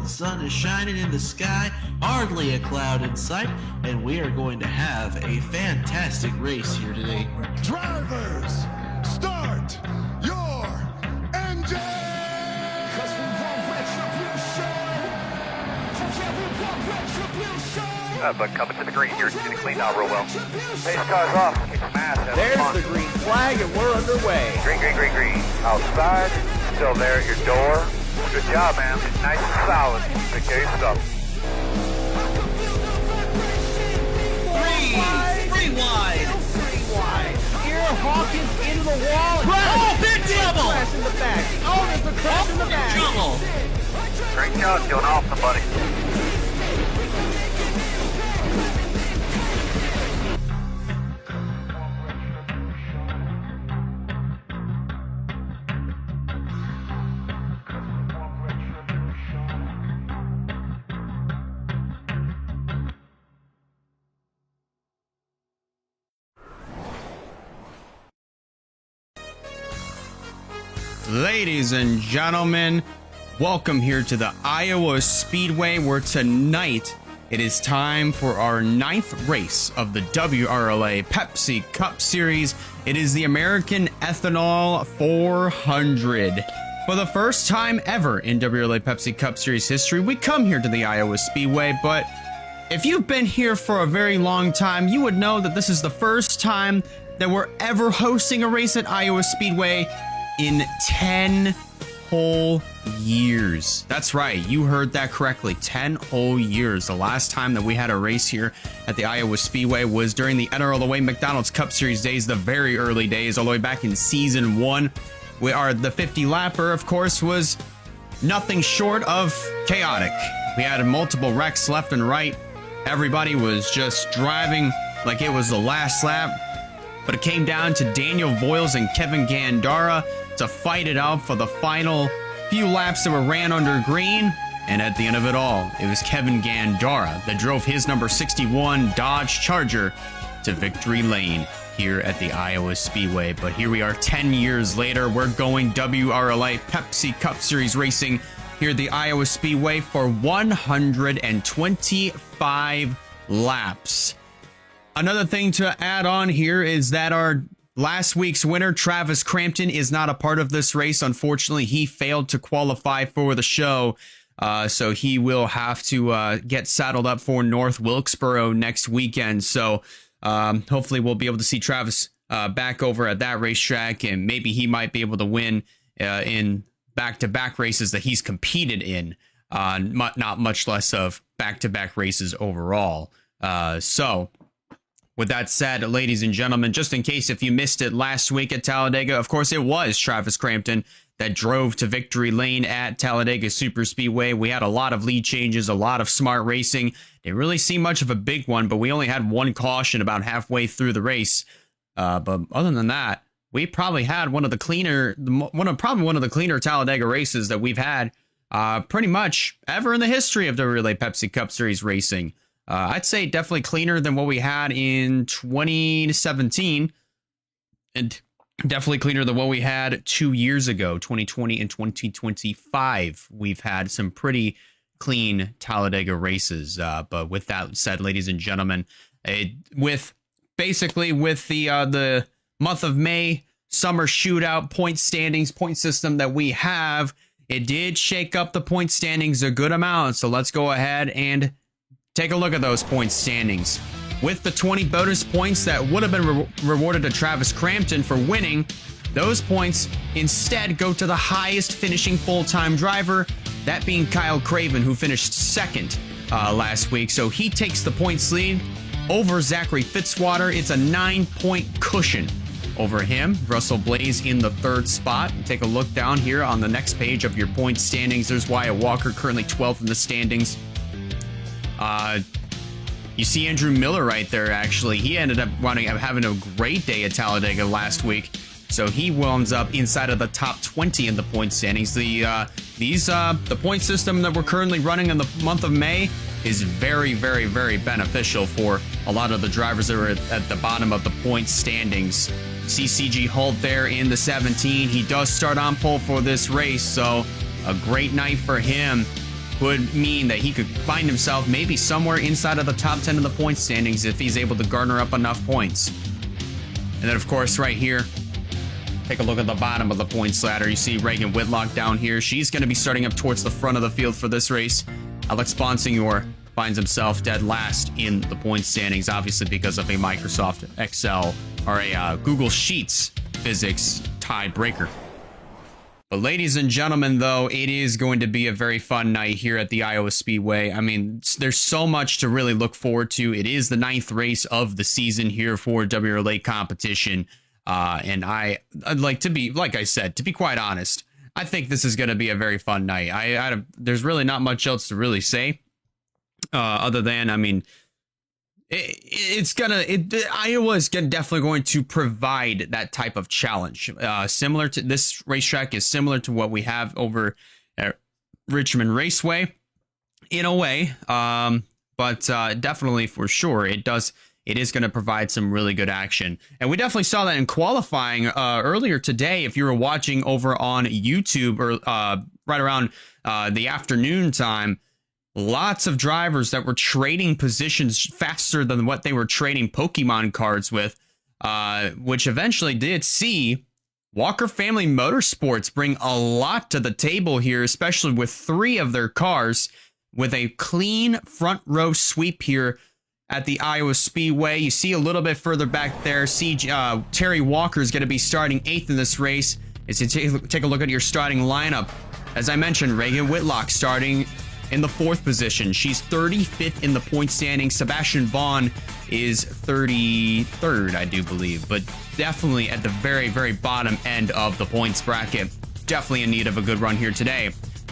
sun is shining in the sky, hardly a cloud in sight, and we are going to have a fantastic race here today. Drivers, start your engine! But coming to the green here, it's getting cleaned out real well. Pace car's off. Kick the mask. There's the green flag, and we're underway. Green, green, green, green. Outside, still there at your door. Good job, man. Nice and solid. Take care of your stuff. Three wide. Here, Hawkins into the wall. Oh, big trouble! Crash in the back. Oh, there's a crash in the back. Trouble. Great job, doing awesome, buddy. Ladies and gentlemen, welcome here to the Iowa Speedway, where tonight it is time for our 9th race of the WRLA Pepsi Cup Series. It is the American Ethanol 400. For the first time ever in WRLA Pepsi Cup Series history, we come here to the Iowa Speedway, but if you've been here for a very long time, you would know that this is the first time that we're ever hosting a race at Iowa Speedway in 10 whole years. That's right, you heard that correctly, 10 whole years. The last time that we had a race here at the Iowa Speedway was during the WRLA McDonald's Cup Series days, the very early days, all the way back in season 1. The 50 lapper, of course, was nothing short of chaotic. We had multiple wrecks left and right. Everybody was just driving like it was the last lap. But it came down to Daniel Voiles and Kevin Gandara to fight it out for the final few laps that were ran under green. And at the end of it all, it was Kevin Gandara that drove his number 61 Dodge Charger to victory lane here at the Iowa Speedway. But here we are 10 years later. We're going WRLA Pepsi Cup Series racing here at the Iowa Speedway for 125 laps. Another thing to add on here is that our last week's winner, Travis Crampton, is not a part of this race. Unfortunately, he failed to qualify for the show, so he will have to get saddled up for North Wilkesboro next weekend. So hopefully we'll be able to see Travis back over at that racetrack, and maybe he might be able to win in back-to-back races that he's competed in, not much less of back-to-back races overall. So with that said, ladies and gentlemen, just in case if you missed it last week at Talladega, of course, it was Travis Crampton that drove to victory lane at Talladega Superspeedway. We had a lot of lead changes, a lot of smart racing. Didn't really see much of a big one, but we only had one caution about halfway through the race. But other than that, we probably had one of the cleaner Talladega races that we've had pretty much ever in the history of the WRLA Pepsi Cup Series racing. I'd say definitely cleaner than what we had in 2017, and definitely cleaner than what we had 2 years ago, 2020 and 2025. We've had some pretty clean Talladega races. But with that said, ladies and gentlemen, with the month of May summer shootout point system that we have, it did shake up the point standings a good amount. So let's go ahead and take a look at those point standings. With the 20 bonus points that would have been rewarded to Travis Crampton for winning, those points instead go to the highest finishing full-time driver, that being Kyle Craven, who finished second last week. So he takes the points lead over Zachary Fitzwater. It's a 9-point cushion over him. Russell Blaze in the third spot. Take a look down here on the next page of your point standings. There's Wyatt Walker, currently 12th in the standings. You see Andrew Miller right there, actually. He ended up having a great day at Talladega last week. So he winds up inside of the top 20 in the point standings. The point system that we're currently running in the month of May is very, very, very beneficial for a lot of the drivers that are at the bottom of the point standings. CCG Holt there in the 17. He does start on pole for this race, so a great night for him. would mean that he could find himself maybe somewhere inside of the top 10 of the point standings if he's able to garner up enough points. And then, of course, right here, take a look at the bottom of the points ladder. You see Reagan Whitlock down here. She's going to be starting up towards the front of the field for this race. Alex Bonsignor finds himself dead last in the point standings, obviously because of a Microsoft Excel or a Google Sheets physics tiebreaker. But ladies and gentlemen, though, it is going to be a very fun night here at the Iowa Speedway. I mean, there's so much to really look forward to. It is the 9th race of the season here for WRLA competition. And I'd like to be, like I said, to be quite honest, I think this is going to be a very fun night. There's really not much else to really say, other than, I mean, Iowa is definitely going to provide that type of challenge. Similar to this racetrack is similar to what we have over at Richmond Raceway in a way. But definitely for sure, it is going to provide some really good action. And we definitely saw that in qualifying earlier today. If you were watching over on YouTube or right around the afternoon time, lots of drivers that were trading positions faster than what they were trading Pokemon cards with, which eventually did see Walker Family Motorsports bring a lot to the table here, especially with 3 of their cars with a clean front row sweep here at the Iowa Speedway. You see a little bit further back there, Terry Walker is going to be starting 8th in this race. As you take a look at your starting lineup, as I mentioned, Reagan Whitlock starting in the 4th position. She's 35th in the point standing. Sebastian Vaughn is 33rd, I do believe, but definitely at the very, very bottom end of the points bracket. Definitely in need of a good run here today.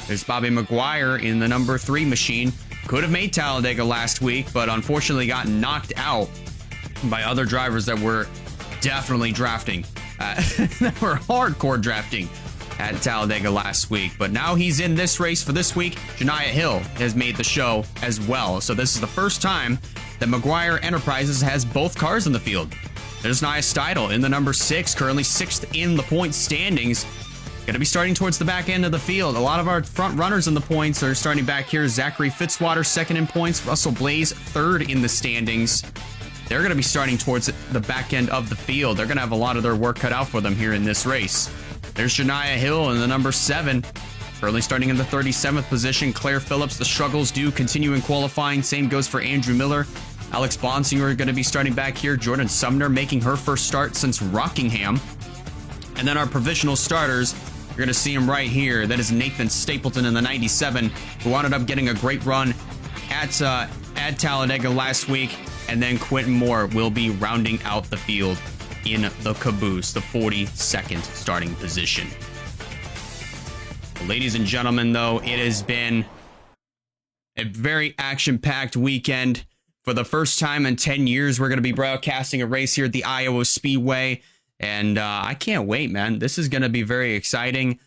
There's Bobby McGuire in the number 3 machine. Could have made Talladega last week, but unfortunately got knocked out by other drivers that were definitely drafting, that were hardcore drafting at Talladega last week. But now he's in this race for this week. Janiah Hill has made the show as well. So this is the first time that McGuire Enterprises has both cars in the field. There's Nia Steidel in the number 6, currently 6th in the point standings. Going to be starting towards the back end of the field. A lot of our front runners in the points are starting back here. Zachary Fitzwater, 2nd in points. Russell Blaze, 3rd in the standings. They're going to be starting towards the back end of the field. They're going to have a lot of their work cut out for them here in this race. There's Janiah Hill in the number 7, currently starting in the 37th position. Claire Phillips, the struggles do continue in qualifying. Same goes for Andrew Miller. Alex Bonsinger are going to be starting back here. Jordan Sumner making her first start since Rockingham. And then our provisional starters, you're going to see him right here. That is Nathan Stapleton in the 97, who ended up getting a great run at Talladega last week. And then Quentin Moore will be rounding out the field in the caboose, the 42nd starting position. Ladies and gentlemen, though, it has been a very action-packed weekend. For the first time in 10 years, we're going to be broadcasting a race here at the Iowa Speedway. And I can't wait, man. This is going to be very exciting.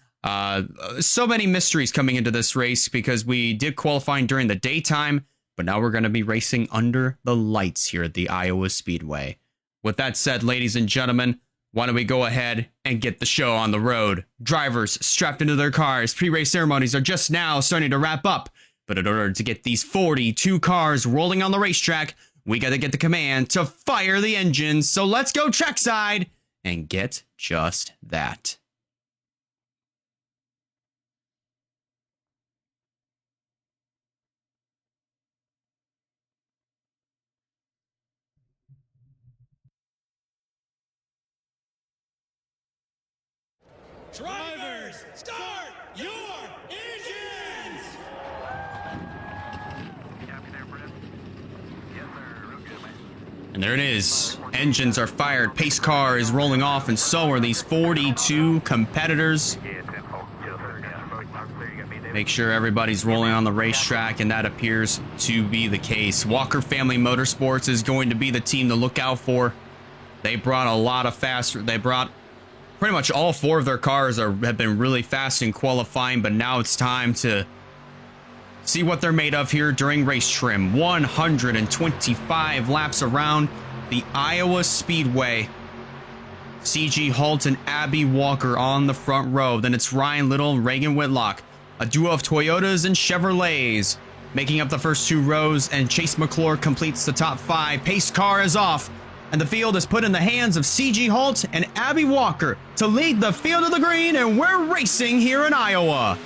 So many mysteries coming into this race because we did qualifying during the daytime, but now we're going to be racing under the lights here at the Iowa Speedway. With that said, ladies and gentlemen, why don't we go ahead and get the show on the road? Drivers strapped into their cars. Pre-race ceremonies are just now starting to wrap up. But in order to get these 42 cars rolling on the racetrack, we got to get the command to fire the engines. So let's go trackside and get just that. Drivers, start your engines! And there it is. Engines are fired. Pace car is rolling off, and so are these 42 competitors. Make sure everybody's rolling on the racetrack, and that appears to be the case. Walker Family Motorsports is going to be the team to look out for. They brought a lot of they brought pretty much all 4 of their cars have been really fast in qualifying, but now it's time to see what they're made of here during race trim. 125 laps around the Iowa Speedway. CG Holt and Abby Walker on the front row. Then it's Ryan Little and Reagan Whitlock A duo of Toyotas and Chevrolets making up the first 2 rows, and Chase McClure completes the top 5. Pace car is off, and the field is put in the hands of C.G. Holt and Abby Walker to lead the field of the green, and we're racing here in Iowa.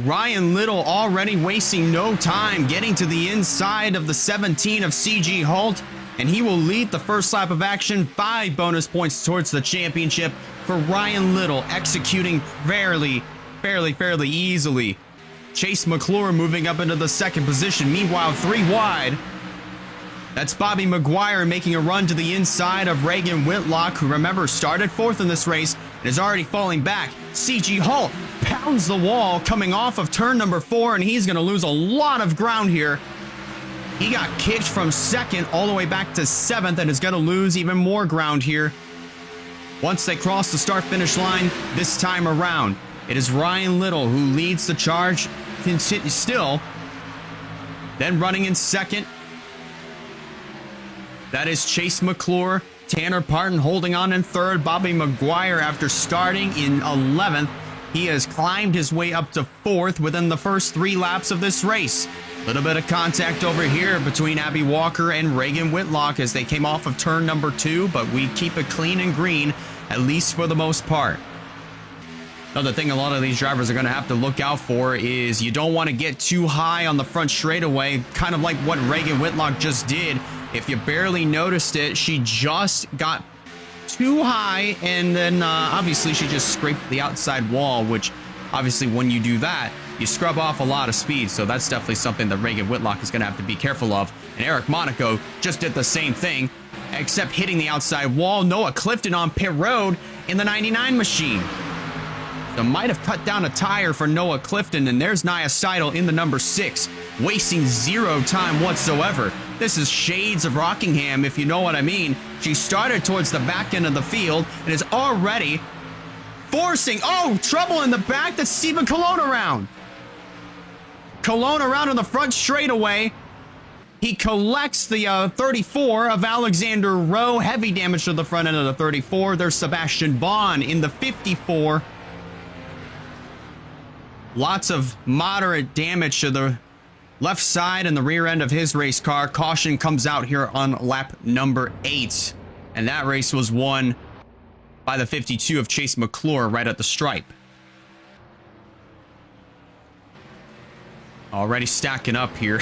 Ryan Little already wasting no time getting to the inside of the 17 of C.G. Holt, and he will lead the first lap of action. 5 bonus points towards the championship for Ryan Little, executing fairly easily. Chase McClure moving up into the second position. Meanwhile, 3 wide. That's Bobby McGuire making a run to the inside of Reagan Whitlock, who, remember, started 4th in this race and is already falling back. C.G. Holt pounds the wall coming off of turn number 4, and he's going to lose a lot of ground here. He got kicked from 2nd all the way back to 7th and is going to lose even more ground here once they cross the start-finish line this time around. It is Ryan Little who leads the charge still. Then running in 2nd, that is Chase McClure. Tanner Parton holding on in 3rd. Bobby McGuire, after starting in 11th, he has climbed his way up to 4th within the first 3 laps of this race. A little bit of contact over here between Abby Walker and Reagan Whitlock as they came off of turn number 2, but we keep it clean and green, at least for the most part. Another thing a lot of these drivers are going to have to look out for is you don't want to get too high on the front straightaway, kind of like what Reagan Whitlock just did. If you barely noticed it, she just got too high, and then obviously she just scraped the outside wall, which obviously when you do that, you scrub off a lot of speed. So that's definitely something that Reagan Whitlock is going to have to be careful of. And Eric Monaco just did the same thing, except hitting the outside wall. Noah Clifton on pit road in the 99 machine. So might have cut down a tire for Noah Clifton, and there's Nia Seidel in the number 6, wasting 0 time whatsoever. This is shades of Rockingham, if you know what I mean. She started towards the back end of the field and is already forcing, trouble in the back. That's Stephen Colon around. Colon around on the front straightaway. He collects the 34 of Alexander Rowe. Heavy damage to the front end of the 34. There's Sebastian Vaughn in the 54. Lots of moderate damage to the left side and the rear end of his race car. Caution comes out here on lap number 8. And that race was won by the 52 of Chase McClure right at the stripe. Already stacking up here.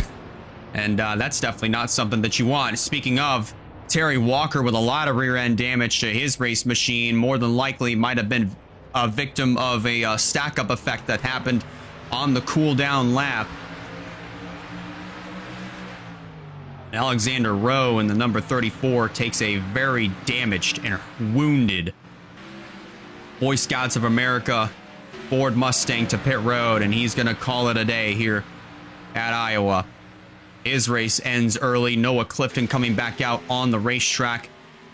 And that's definitely not something that you want. Speaking of, Terry Walker with a lot of rear end damage to his race machine. More than likely might have been a victim of a stack-up effect that happened on the cool-down lap. Alexander Rowe in the number 34 takes a very damaged and wounded Boy Scouts of America Ford Mustang to pit road, and he's going to call it a day here at Iowa. His race ends early. Noah Clifton coming back out on the racetrack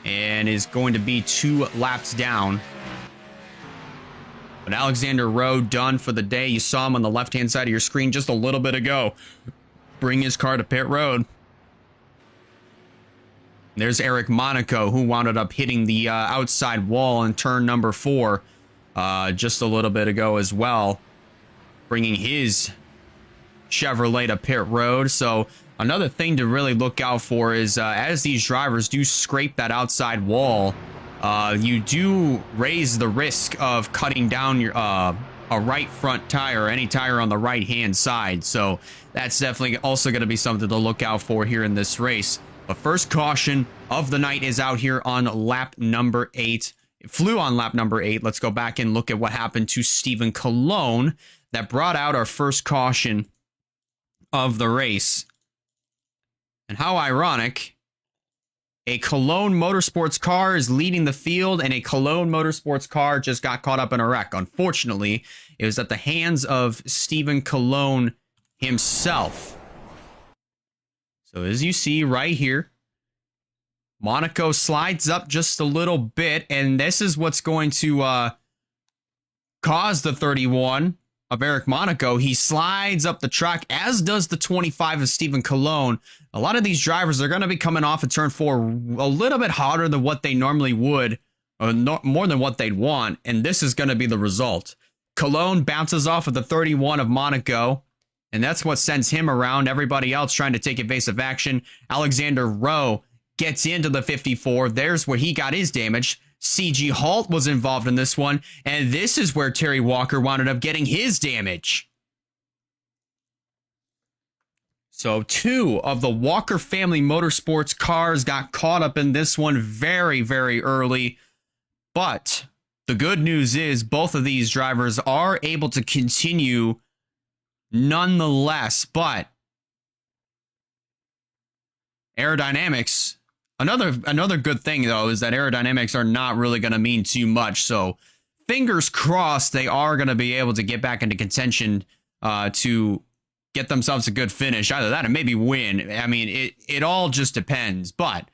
and is going to be 2 laps down. But Alexander Rowe done for the day. You saw him on the left-hand side of your screen just a little bit ago. Bring his car to pit road. There's Eric Monaco, who wound up hitting the outside wall in turn number 4 just a little bit ago as well, bringing his Chevrolet to pit road. So another thing to really look out for is as these drivers do scrape that outside wall, you do raise the risk of cutting down your a right front tire, or any tire on the right hand side. So that's definitely also going to be something to look out for here in this race. But first caution of the night is out here on lap number 8. It flew on lap number 8. Let's go back and look at what happened to Stephen Colon that brought out our first caution of the race. And how ironic. A Cologne Motorsports car is leading the field, and a Cologne Motorsports car just got caught up in a wreck. Unfortunately, it was at the hands of Stephen Colon himself. So as you see right here, Monaco slides up just a little bit, and this is what's going to caused the 31 of Eric Monaco. He slides up the track, as does the 25 of Stephen Colon. A lot of these drivers are going to be coming off at turn 4 a little bit harder than what they normally would, or more than what they'd want, and this is going to be the result. Colon bounces off of the 31 of Monaco, and that's what sends him around. Everybody else trying to take evasive action. Alexander Rowe gets into the 54. There's where he got his damage. CG Halt was involved in this one, and this is where Terry Walker wound up getting his damage. So 2 of the Walker family motorsports cars got caught up in this one very, very early. But the good news is both of these drivers are able to continue nonetheless. But aerodynamics, another good thing, though, is that aerodynamics are not really going to mean too much. So fingers crossed they are going to be able to get back into contention to get themselves a good finish. Either that or maybe win. I mean, it all just depends. But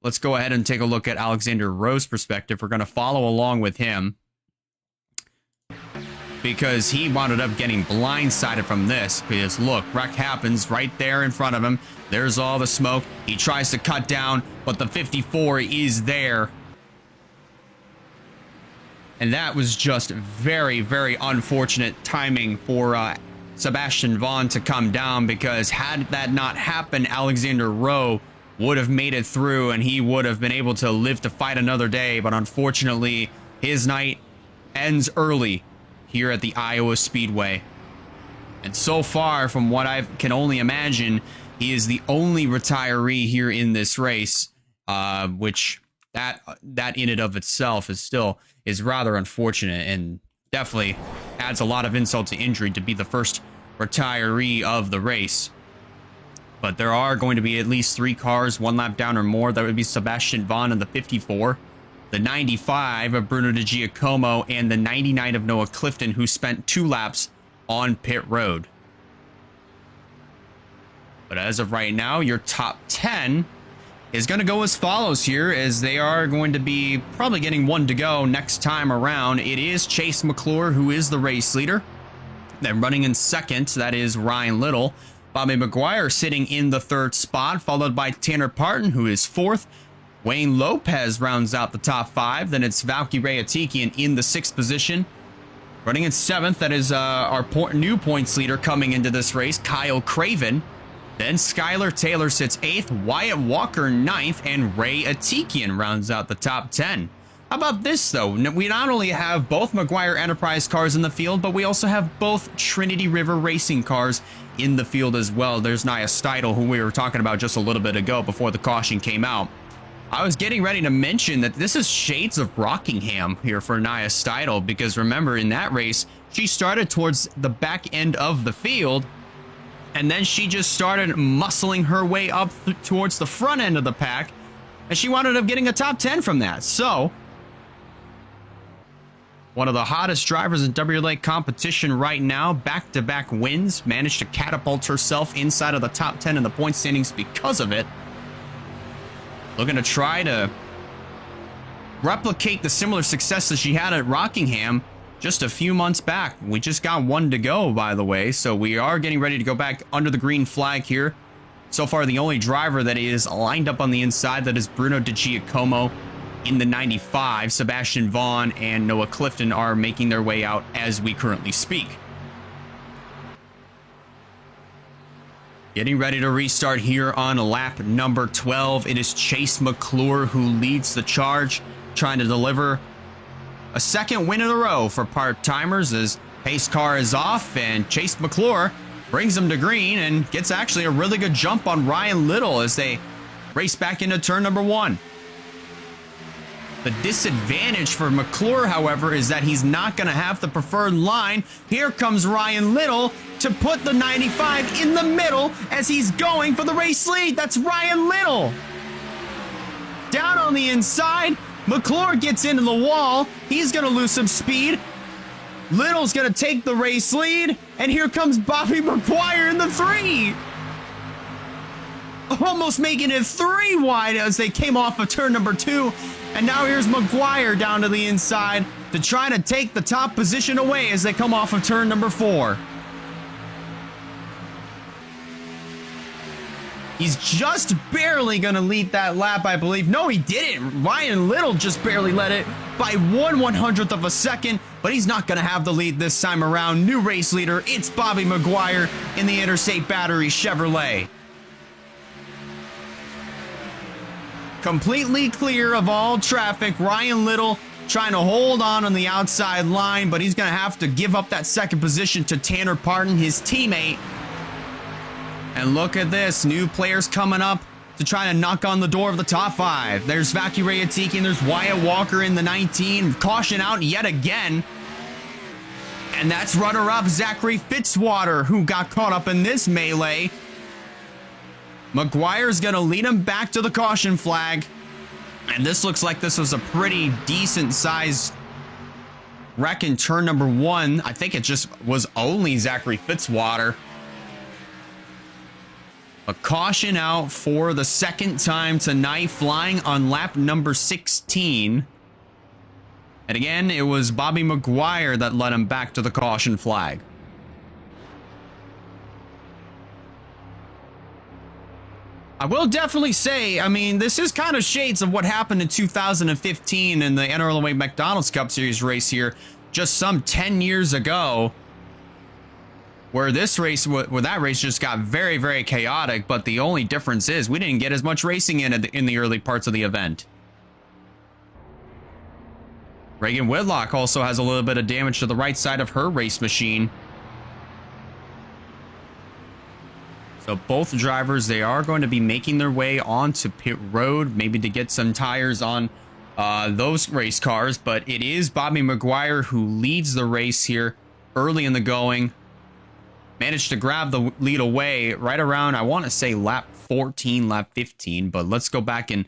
let's go ahead and take a look at Alexander Rowe's perspective. We're going to follow along with him because he wound up getting blindsided from this. Because look, wreck happens right there in front of him. There's all the smoke. He tries to cut down, but the 54 is there. And that was just very, very unfortunate timing for Sebastian Vaughn to come down, because had that not happened, Alexander Rowe would have made it through and he would have been able to live to fight another day. But unfortunately, his night ends early here at the Iowa Speedway. And so far, from what I can only imagine, he is the only retiree here in this race, which that in and of itself is rather unfortunate, and definitely adds a lot of insult to injury to be the first retiree of the race. But there are going to be at least 3 cars 1 lap down or more. That would be Sebastian Vaughn in the 54, the 95 of Bruno Di Giacomo, and the 99 of Noah Clifton, who spent 2 laps on pit road. But as of right now, your top 10 is going to go as follows here, as they are going to be probably getting 1 to go next time around. It is Chase McClure, who is the race leader. Then running in second, that is Ryan Little. Bobby McGuire sitting in the 3rd spot, followed by Tanner Parton, who is 4th. Wayne Lopez rounds out the top 5. Then it's Valkyrie Atikian in the 6th position. Running in 7th, that is our new points leader coming into this race, Kyle Craven. Then Skylar Taylor sits 8th, Wyatt Walker 9th, and Ray Atikian rounds out the top 10. How about this, though? We not only have both McGuire Enterprise cars in the field, but we also have both Trinity River Racing cars in the field as well. There's Nia Steidel, who we were talking about just a little bit ago before the caution came out. I was getting ready to mention that this is shades of Rockingham here for Nia Steidel, because remember, in that race, she started towards the back end of the field, and then she just started muscling her way up towards the front end of the pack, and she wound up getting a top 10 from that. So, one of the hottest drivers in WRLA competition right now, back-to-back wins, managed to catapult herself inside of the top 10 in the point standings because of it. Looking to try to replicate the similar success that she had at Rockingham just a few months back. We just got 1 to go, by the way, so we are getting ready to go back under the green flag here. So far, the only driver that is lined up on the inside, that is Bruno Di Giacomo in the 95. Sebastian Vaughn and Noah Clifton are making their way out as we currently speak. Getting ready to restart here on lap number 12. It is Chase McClure who leads the charge, trying to deliver a 2nd win in a row for part-timers, as pace car is off, and Chase McClure brings them to green and gets actually a really good jump on Ryan Little as they race back into turn number 1. The disadvantage for McClure, however, is that he's not going to have the preferred line. Here comes Ryan Little to put the 95 in the middle as he's going for the race lead. That's Ryan Little. Down on the inside, McClure gets into the wall. He's going to lose some speed. Little's going to take the race lead, and here comes Bobby McGuire in the 3. Almost making it 3 wide as they came off of turn number 2. And now here's McGuire down to the inside, to try to take the top position away as they come off of turn number 4. He's just barely going to lead that lap, I believe. No, he didn't. Ryan Little just barely led it by 1/100th of a second, but he's not going to have the lead this time around. New race leader, it's Bobby McGuire in the Interstate Battery Chevrolet. Completely clear of all traffic. Ryan Little trying to hold on the outside line, but he's going to have to give up that second position to Tanner Parton, his teammate. And look at this, new players coming up to try to knock on the door of the top 5. There's Valkyrie Atiki and there's Wyatt Walker in the 19. Caution out yet again. And that's runner-up Zachary Fitzwater, who got caught up in this melee. McGuire's going to lead him back to the caution flag. And this looks like this was a pretty decent-sized wreck in turn number 1. I think it just was only Zachary Fitzwater. A caution out for the second time tonight, flying on lap number 16. And again, it was Bobby McGuire that led him back to the caution flag. I will definitely say, I mean, this is kind of shades of what happened in 2015 in the NRLA McDonald's Cup Series race here, just some 10 years ago. Where this race, where that race just got very, very chaotic, but the only difference is we didn't get as much racing in the early parts of the event. Reagan Whitlock also has a little bit of damage to the right side of her race machine. So both drivers, they are going to be making their way onto pit road, maybe to get some tires on those race cars, but it is Bobby McGuire who leads the race here early in the going. Managed to grab the lead away right around, I want to say lap 14, lap 15, but let's go back and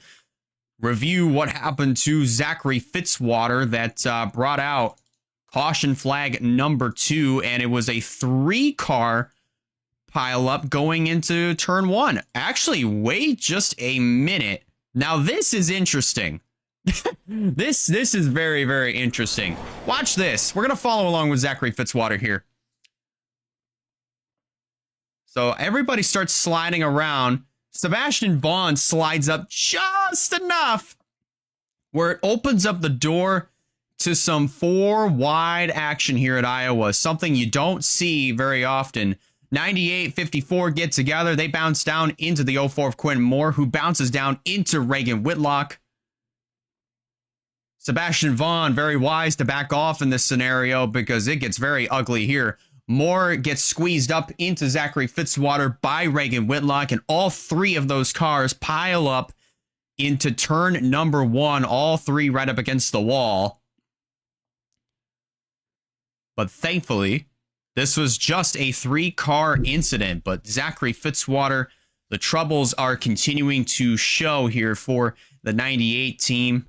review what happened to Zachary Fitzwater that brought out caution flag number 2, and it was a 3-car pileup going into turn 1. Actually, wait just a minute. Now this is interesting. This is very, very interesting. Watch this. We're gonna follow along with Zachary Fitzwater here. So everybody starts sliding around. Sebastian Vaughn slides up just enough where it opens up the door to some 4-wide action here at Iowa. Something you don't see very often. 98-54 get together. They bounce down into the 04 of Quentin Moore, who bounces down into Reagan Whitlock. Sebastian Vaughn, very wise to back off in this scenario because it gets very ugly here. Moore gets squeezed up into Zachary Fitzwater by Reagan Whitlock, and all 3 of those cars pile up into turn number 1, all 3 right up against the wall. But thankfully, this was just a 3-car incident, but Zachary Fitzwater, the troubles are continuing to show here for the 98 team.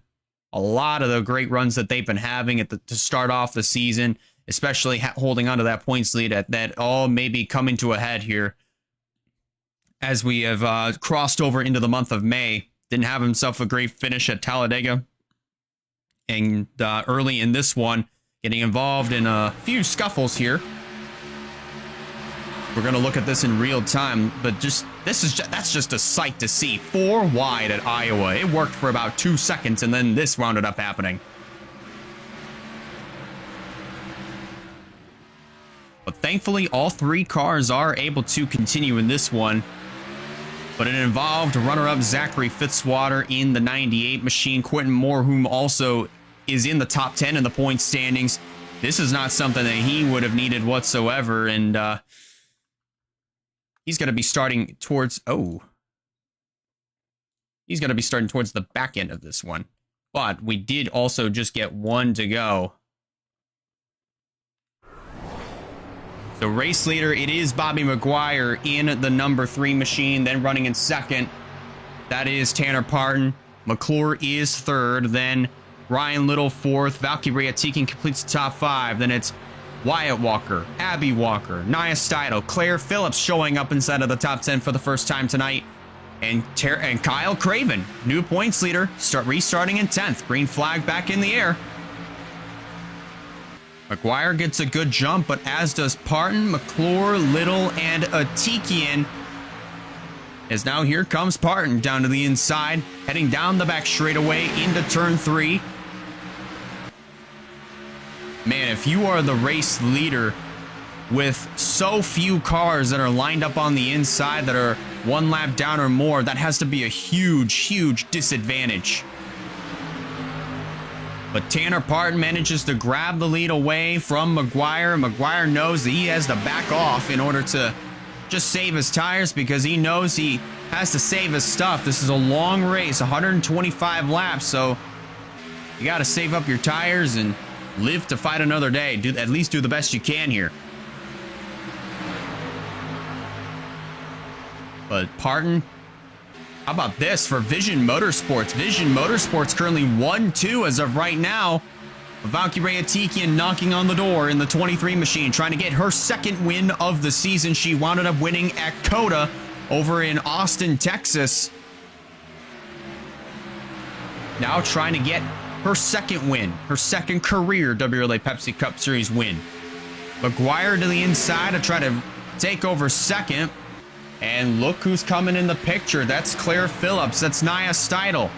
A lot of the great runs that they've been having to start off the season, especially holding on to that points lead, that all may be coming to a head here as we have crossed over into the month of May. Didn't have himself a great finish at Talladega. And early in this one, getting involved in a few scuffles here. We're going to look at this in real time, but that's just a sight to see. 4 wide at Iowa. It worked for about 2 seconds, and then this wound up happening. But thankfully, all 3 cars are able to continue in this one. But it involved runner-up Zachary Fitzwater in the 98 machine. Quentin Moore, whom also is in the top 10 in the point standings. This is not something that he would have needed whatsoever. And he's going to be starting towards... He's going to be starting towards the back end of this one. But we did also just get 1 to go. So race leader, it is Bobby McGuire in the number 3 machine, then running in second. That is Tanner Parton. McClure is third, then Ryan Little fourth. Valkyrie Atiki completes the top 5. Then it's Wyatt Walker, Abby Walker, Nia Steidel, Claire Phillips showing up inside of the top 10 for the first time tonight. And Kyle Craven, new points leader, restarting in 10th. Green flag back in the air. McGuire gets a good jump, but as does Parton, McClure, Little, and Atikian. As now here comes Parton down to the inside, heading down the back straightaway into turn 3. Man, if you are the race leader with so few cars that are lined up on the inside that are 1 lap down or more, that has to be a huge, huge disadvantage. But Tanner Parton manages to grab the lead away from McGuire. McGuire knows that he has to back off in order to just save his tires because he knows he has to save his stuff. This is a long race, 125 laps, so you got to save up your tires and live to fight another day. At least do the best you can here. But Parton, how about this for Vision Motorsports? Vision Motorsports currently 1-2 as of right now. Valkyrie Atikian knocking on the door in the 23 machine, trying to get her second win of the season. She wound up winning at COTA over in Austin, Texas. Now trying to get her second win, her second career WRLA Pepsi Cup Series win. McGuire to the inside to try to take over second. And look who's coming in the picture. That's Claire Phillips. That's Nia Steidel.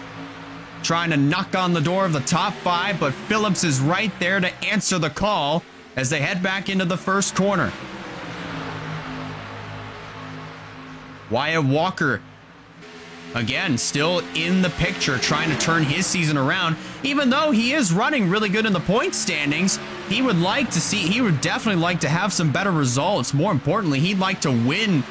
Trying to knock on the door of the top 5, but Phillips is right there to answer the call as they head back into the first corner. Wyatt Walker, again, still in the picture, trying to turn his season around. Even though he is running really good in the point standings, he would definitely like to have some better results. More importantly, he'd like to win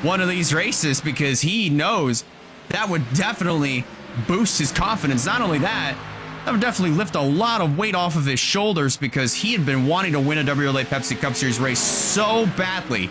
one of these races because he knows that would definitely boost his confidence. Not only that, that would definitely lift a lot of weight off of his shoulders because he had been wanting to win a WRLA Pepsi Cup Series race so badly.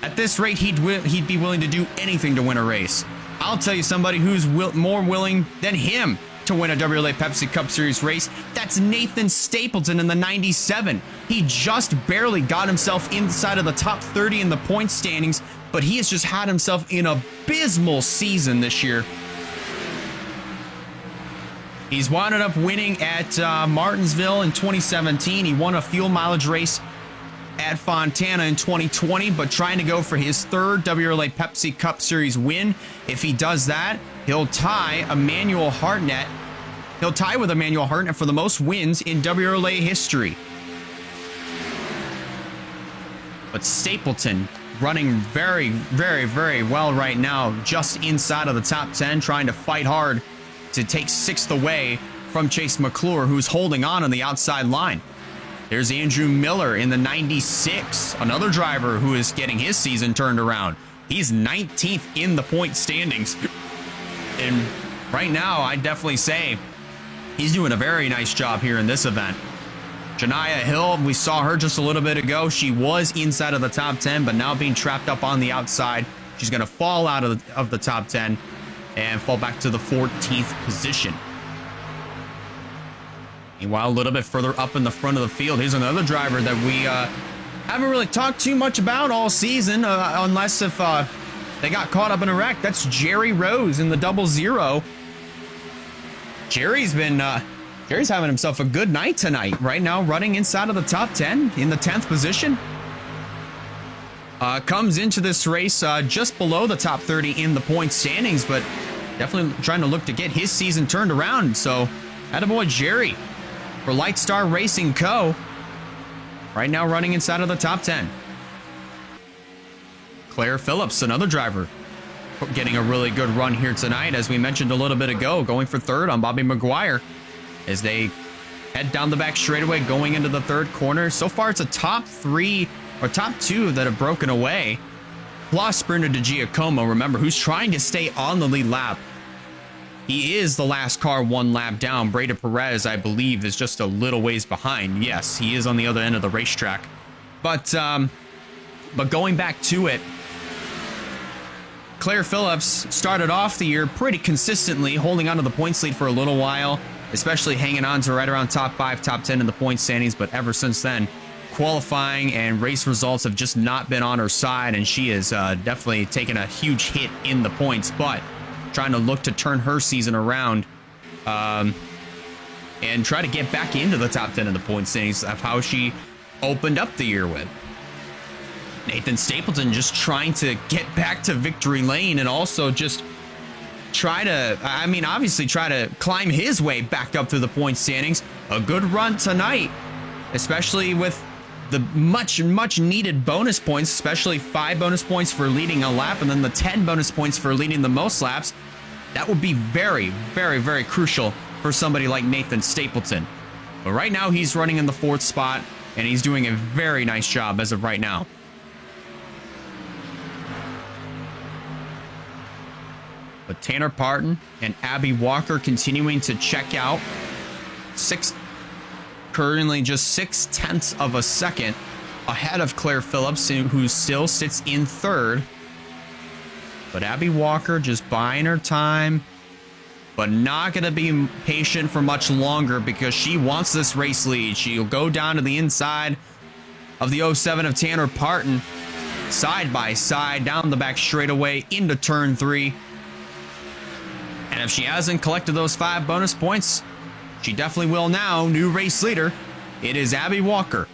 At this rate, he'd be willing to do anything to win a race. I'll tell you somebody who's more willing than him to win a WRLA Pepsi Cup Series race. That's Nathan Stapleton in the 97. He just barely got himself inside of the top 30 in the point standings, but he has just had himself an abysmal season this year. He's wound up winning at Martinsville in 2017. He won a fuel mileage race at Fontana in 2020, but trying to go for his third WRLA Pepsi Cup Series win. If he does that, he'll tie Emmanuel Hartnett. He'll tie with Emmanuel Hartnett for the most wins in WRLA history. But Stapleton running very, very, very well right now, just inside of the top 10, trying to fight hard to take 6th away from Chase McClure, who's holding on the outside line. There's Andrew Miller in the 96, another driver who is getting his season turned around. He's 19th in the point standings. And right now, I'd definitely say he's doing a very nice job here in this event. Janiyah Hill, we saw her just a little bit ago. She was inside of the top 10, but now being trapped up on the outside. She's going to fall out of the top 10 and fall back to the 14th position. Meanwhile, a little bit further up in the front of the field, here's another driver that we haven't really talked too much about all season, unless if they got caught up in a wreck. That's Jerry Rose in the 00. Jerry's having himself a good night tonight. Right now, running inside of the top 10 in the 10th position. Comes into this race just below the top 30 in the point standings, but definitely trying to look to get his season turned around. So, attaboy Jerry for Lightstar Racing Co. Right now running inside of the top 10. Claire Phillips, another driver, getting a really good run here tonight, as we mentioned a little bit ago, going for third on Bobby McGuire as they head down the back straightaway going into the third corner. So far, it's a top 3 or top 2 that have broken away, plus Bruno Di Giacomo, remember, who's trying to stay on the lead lap. He is the last car 1 lap down. Breda Perez, I believe, is just a little ways behind. Yes, he is on the other end of the racetrack. But going back to it, Claire Phillips started off the year pretty consistently, holding onto the points lead for a little while, especially hanging on to right around top 5, top 10 in the point standings. But ever since then, qualifying and race results have just not been on her side, and she is definitely taken a huge hit in the points, but trying to look to turn her season around. And and try to get back into the top 10 in the point standings of how she opened up the year with. Nathan Stapleton just trying to get back to victory lane and also just try to, obviously try to climb his way back up through the point standings. A good run tonight, especially with the much needed bonus points, especially 5 bonus points for leading a lap and then the 10 bonus points for leading the most laps. That would be very, very, very crucial for somebody like Nathan Stapleton. But right now he's running in the 4th spot and he's doing a very nice job as of right now. But Tanner Parton and Abby Walker continuing to check out. Currently just 0.6 of a second ahead of Claire Phillips, who still sits in 3rd. But Abby Walker just buying her time, but not going to be patient for much longer because she wants this race lead. She'll go down to the inside of the 07 of Tanner Parton, side by side, down the back straightaway into turn 3. And if she hasn't collected those 5 bonus points, she definitely will now. New race leader, it is Abby Walker.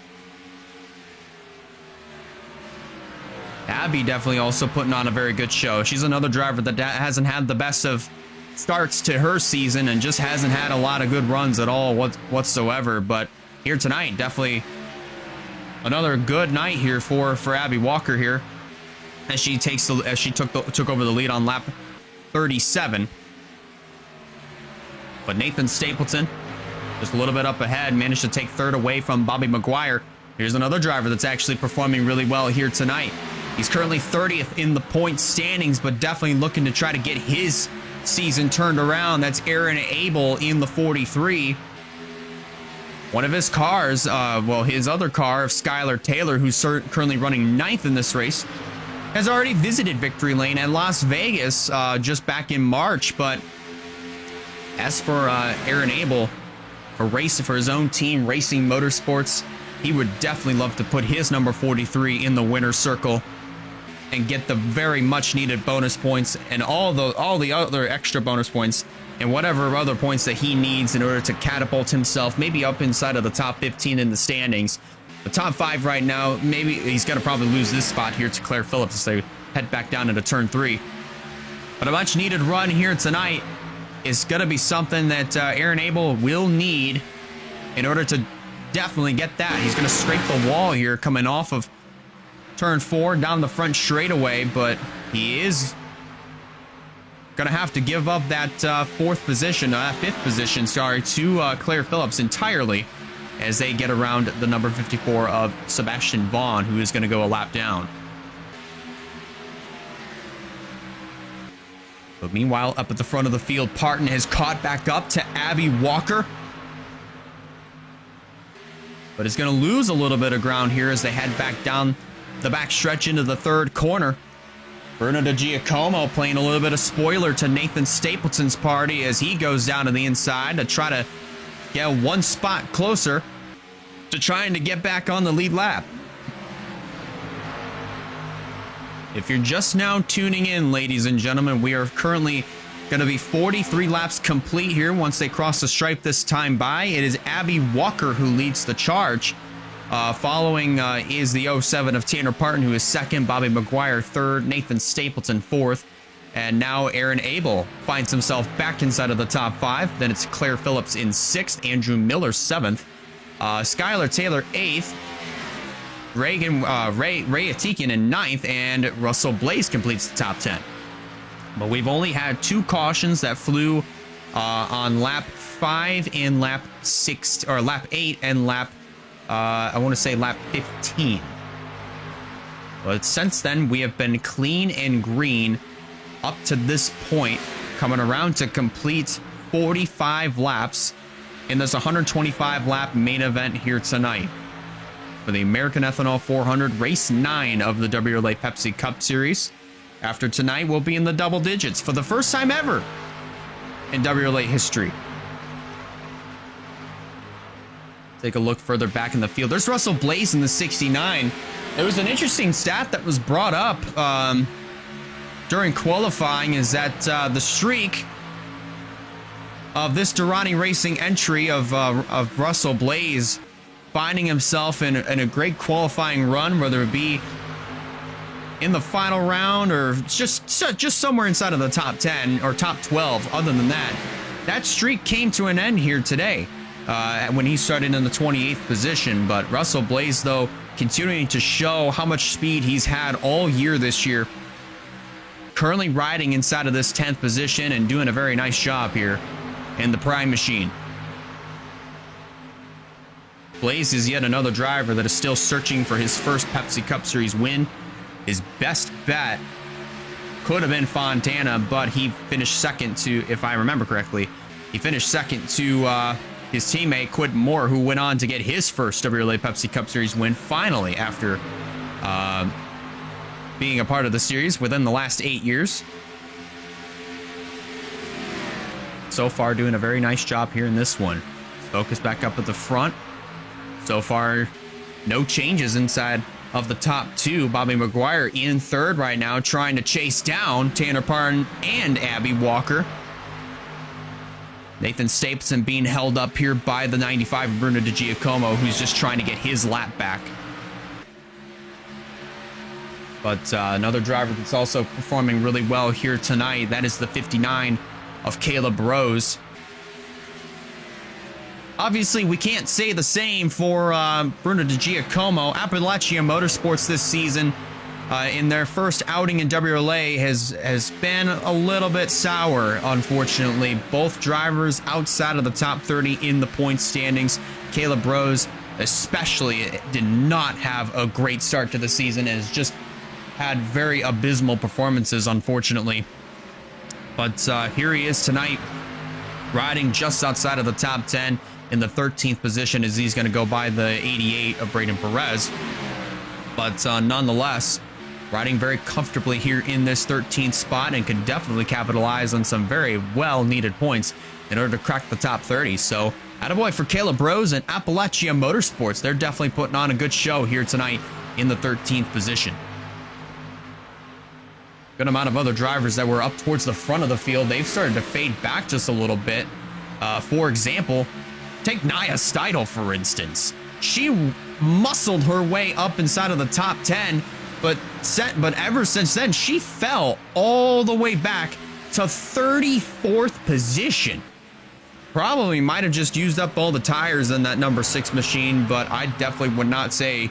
Abby definitely also putting on a very good show. She's another driver that hasn't had the best of starts to her season and just hasn't had a lot of good runs at all whatsoever. But here tonight, definitely another good night here for Abby Walker here, as she took over the lead on lap 37. But Nathan Stapleton, just a little bit up ahead, managed to take 3rd away from Bobby McGuire. Here's another driver that's actually performing really well here tonight. He's currently 30th in the point standings, but definitely looking to try to get his season turned around. That's Aaron Abel in the 43. One of his cars, his other car of Skylar Taylor, who's currently running 9th in this race, has already visited victory lane at Las Vegas just back in March. But as for Aaron Abel, for his own team, Racing Motorsports, he would definitely love to put his number 43 in the winner's circle and get the very much needed bonus points and all the other extra bonus points and whatever other points that he needs in order to catapult himself maybe up inside of the top 15 in the standings. The top 5 right now, maybe he's going to probably lose this spot here to Claire Phillips as they head back down into turn 3. But a much needed run here tonight is going to be something that Aaron Abel will need in order to definitely get that. He's going to scrape the wall here coming off of turn 4 down the front straightaway, but he is going to have to give up that 5th position, to Claire Phillips entirely as they get around the number 54 of Sebastian Vaughn, who is going to go a lap down. But meanwhile, up at the front of the field, Parton has caught back up to Abby Walker, but is going to lose a little bit of ground here as they head back down the back stretch into the 3rd corner. Bruno Di Giacomo playing a little bit of spoiler to Nathan Stapleton's party as he goes down to the inside to try to get 1 spot closer to trying to get back on the lead lap. If you're just now tuning in, ladies and gentlemen, we are currently going to be 43 laps complete here once they cross the stripe this time by. It is Abby Walker who leads the charge. Following is the 07 of Tanner Parton, who is 2nd, Bobby McGuire 3rd, Nathan Stapleton 4th, and now Aaron Abel finds himself back inside of the top 5. Then it's Claire Phillips in 6th, Andrew Miller 7th, Skylar Taylor 8th, Ray Atikian in 9th, and Russell Blaze completes the top 10. But we've only had 2 cautions that flew on lap 5 and lap 6, or lap 8 and lap I want to say lap 15. But since then, we have been clean and green up to this point, coming around to complete 45 laps in this 125 lap main event here tonight for the American Ethanol 400 race 9 of the WRLA Pepsi Cup Series. After tonight, we'll be in the double digits for the first time ever in WRLA history. Take a look further back in the field. There's Russell Blaze in the 69. There was an interesting stat that was brought up during qualifying, is that the streak of this Durrani Racing entry of Russell Blaze finding himself in a great qualifying run, whether it be in the final round or just somewhere inside of the top 10 or top 12. Other than that, that streak came to an end here today when he started in the 28th position. But Russell Blaze, though, continuing to show how much speed he's had all year this year. Currently riding inside of this 10th position and doing a very nice job here in the Prime Machine. Blaze is yet another driver that is still searching for his first Pepsi Cup Series win. His best bet could have been Fontana, but he finished second to, if I remember correctly, he finished second to his teammate Quid Moore, who went on to get his first WRLA Pepsi Cup Series win finally after being a part of the series within the last 8 years. So far, doing a very nice job here in this one. Focus back up at the front. So far, no changes inside of the top two. Bobby McGuire in third right now, trying to chase down Tanner Parton and Abby Walker. Nathan Stapleton being held up here by the 95 Bruno DiGiacomo, who's just trying to get his lap back. But another driver that's also performing really well here tonight, that is the 59 of Caleb Rose. Obviously, we can't say the same for Bruno DiGiacomo. Appalachia Motorsports this season, in their first outing in WRLA, has been a little bit sour, unfortunately. Both drivers outside of the top 30 in the points standings. Caleb Rose especially did not have a great start to the season and has just had very abysmal performances, unfortunately. But here he is tonight, riding just outside of the top 10 in the 13th position, as he's going to go by the 88 of Braden Perez. But nonetheless, riding very comfortably here in this 13th spot and can definitely capitalize on some very well-needed points in order to crack the top 30. So, attaboy for Caleb Rose and Appalachia Motorsports. They're definitely putting on a good show here tonight in the 13th position. Good amount of other drivers that were up towards the front of the field, they've started to fade back just a little bit. For example, take Naya Steidel, for instance. She muscled her way up inside of the top 10, but ever since then, she fell all the way back to 34th position. Probably might have just used up all the tires in that number 6 machine, but I definitely would not say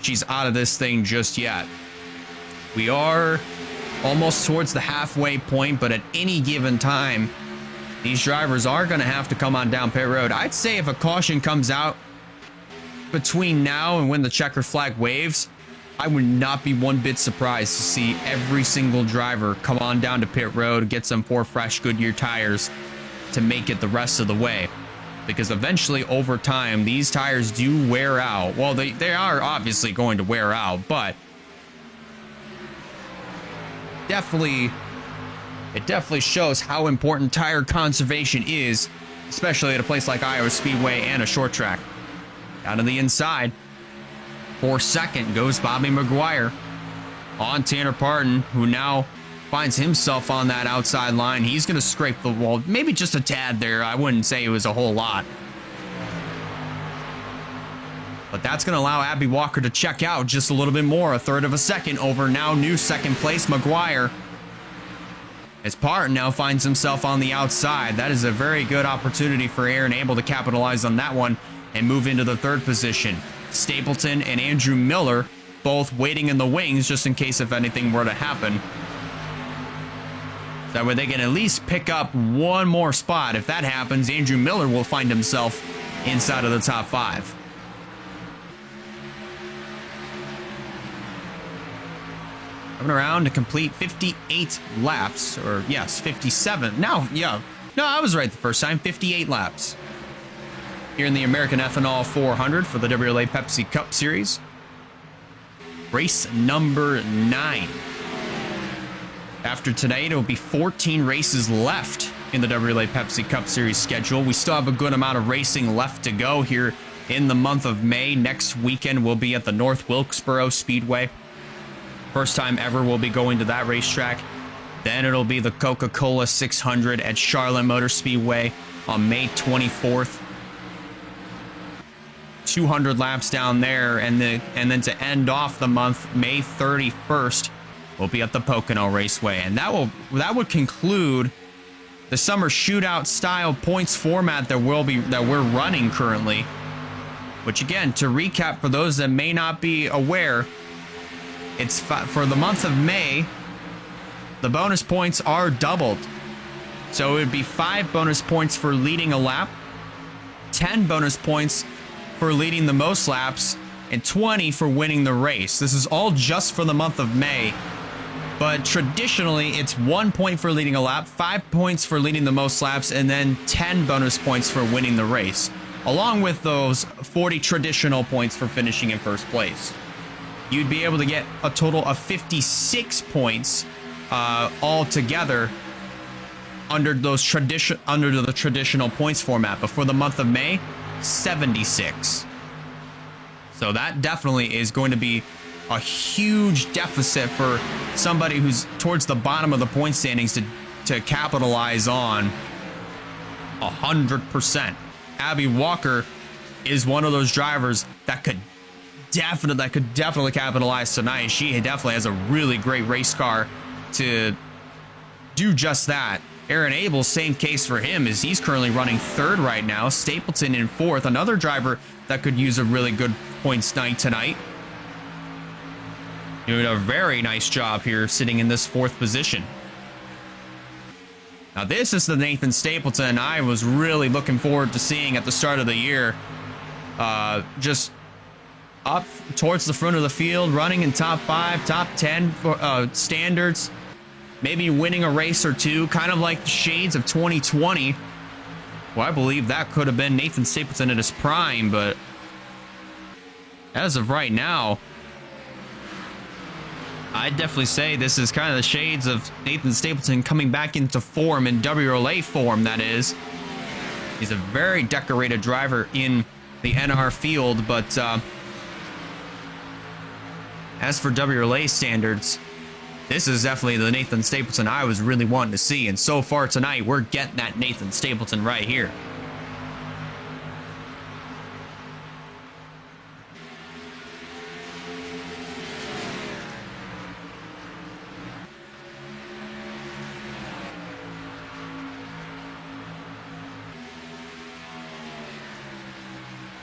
she's out of this thing just yet. We are almost towards the halfway point, but at any given time, these drivers are going to have to come on down pit road. I'd say if a caution comes out between now and when the checker flag waves, I would not be one bit surprised to see every single driver come on down to pit road, get some 4 fresh Goodyear tires to make it the rest of the way. Because eventually, over time, these tires do wear out. Well, they are obviously going to wear out, but it definitely shows how important tire conservation is, especially at a place like Iowa Speedway and a short track. Down to the inside, for second goes Bobby McGuire on Tanner Parton, who now finds himself on that outside line. He's going to scrape the wall, maybe just a tad there. I wouldn't say it was a whole lot. But that's going to allow Abby Walker to check out just a little bit more, a third of a second over now new second place McGuire. As Parton now finds himself on the outside. That is a very good opportunity for Aaron Abel to capitalize on that one and move into the third position. Stapleton and Andrew Miller both waiting in the wings just in case if anything were to happen. That way they can at least pick up one more spot. If that happens, Andrew Miller will find himself inside of the top 5. Coming around to complete 58 laps, or yes, 57. Now, yeah, no, I was right the first time. 58 laps here in the American Ethanol 400 for the WRLA Pepsi Cup Series. Race number 9. After tonight, it will be 14 races left in the WRLA Pepsi Cup Series schedule. We still have a good amount of racing left to go here in the month of May. Next weekend, we'll be at the North Wilkesboro Speedway. First time ever we'll be going to that racetrack. Then it'll be the Coca-Cola 600 at Charlotte Motor Speedway. on May 24th. 200 laps down there, and then to end off the month, May 31st, we'll be at the Pocono Raceway, and that would conclude the summer shootout style points format that we're running currently. Which again, to recap for those that may not be aware, it's for the month of May, the bonus points are doubled. So it would be 5 bonus points for leading a lap, 10 bonus points for leading the most laps, and 20 for winning the race. This is all just for the month of May. But traditionally, it's 1 point for leading a lap, 5 points for leading the most laps, and then 10 bonus points for winning the race, along with those 40 traditional points for finishing in first place. You'd be able to get a total of 56 points altogether under the traditional points format. But for the month of May, 76. So that definitely is going to be a huge deficit for somebody who's towards the bottom of the point standings to capitalize on 100%. Abby Walker is one of those drivers that could definitely capitalize tonight. She definitely has a really great race car to do just that. Aaron Abel, same case for him, as he's currently running 3rd right now. Stapleton in 4th, another driver that could use a really good points night tonight. Doing a very nice job here, sitting in this 4th position. Now this is the Nathan Stapleton I was really looking forward to seeing at the start of the year. Just up towards the front of the field, running in top 5, top 10 standards. Maybe winning a race or two, kind of like the shades of 2020. Well, I believe that could have been Nathan Stapleton at his prime, but as of right now, I'd definitely say this is kind of the shades of Nathan Stapleton coming back into form, in WRLA form, that is. He's a very decorated driver in the NR field, but as for WRLA standards, this is definitely the Nathan Stapleton I was really wanting to see, and so far tonight, we're getting that Nathan Stapleton right here.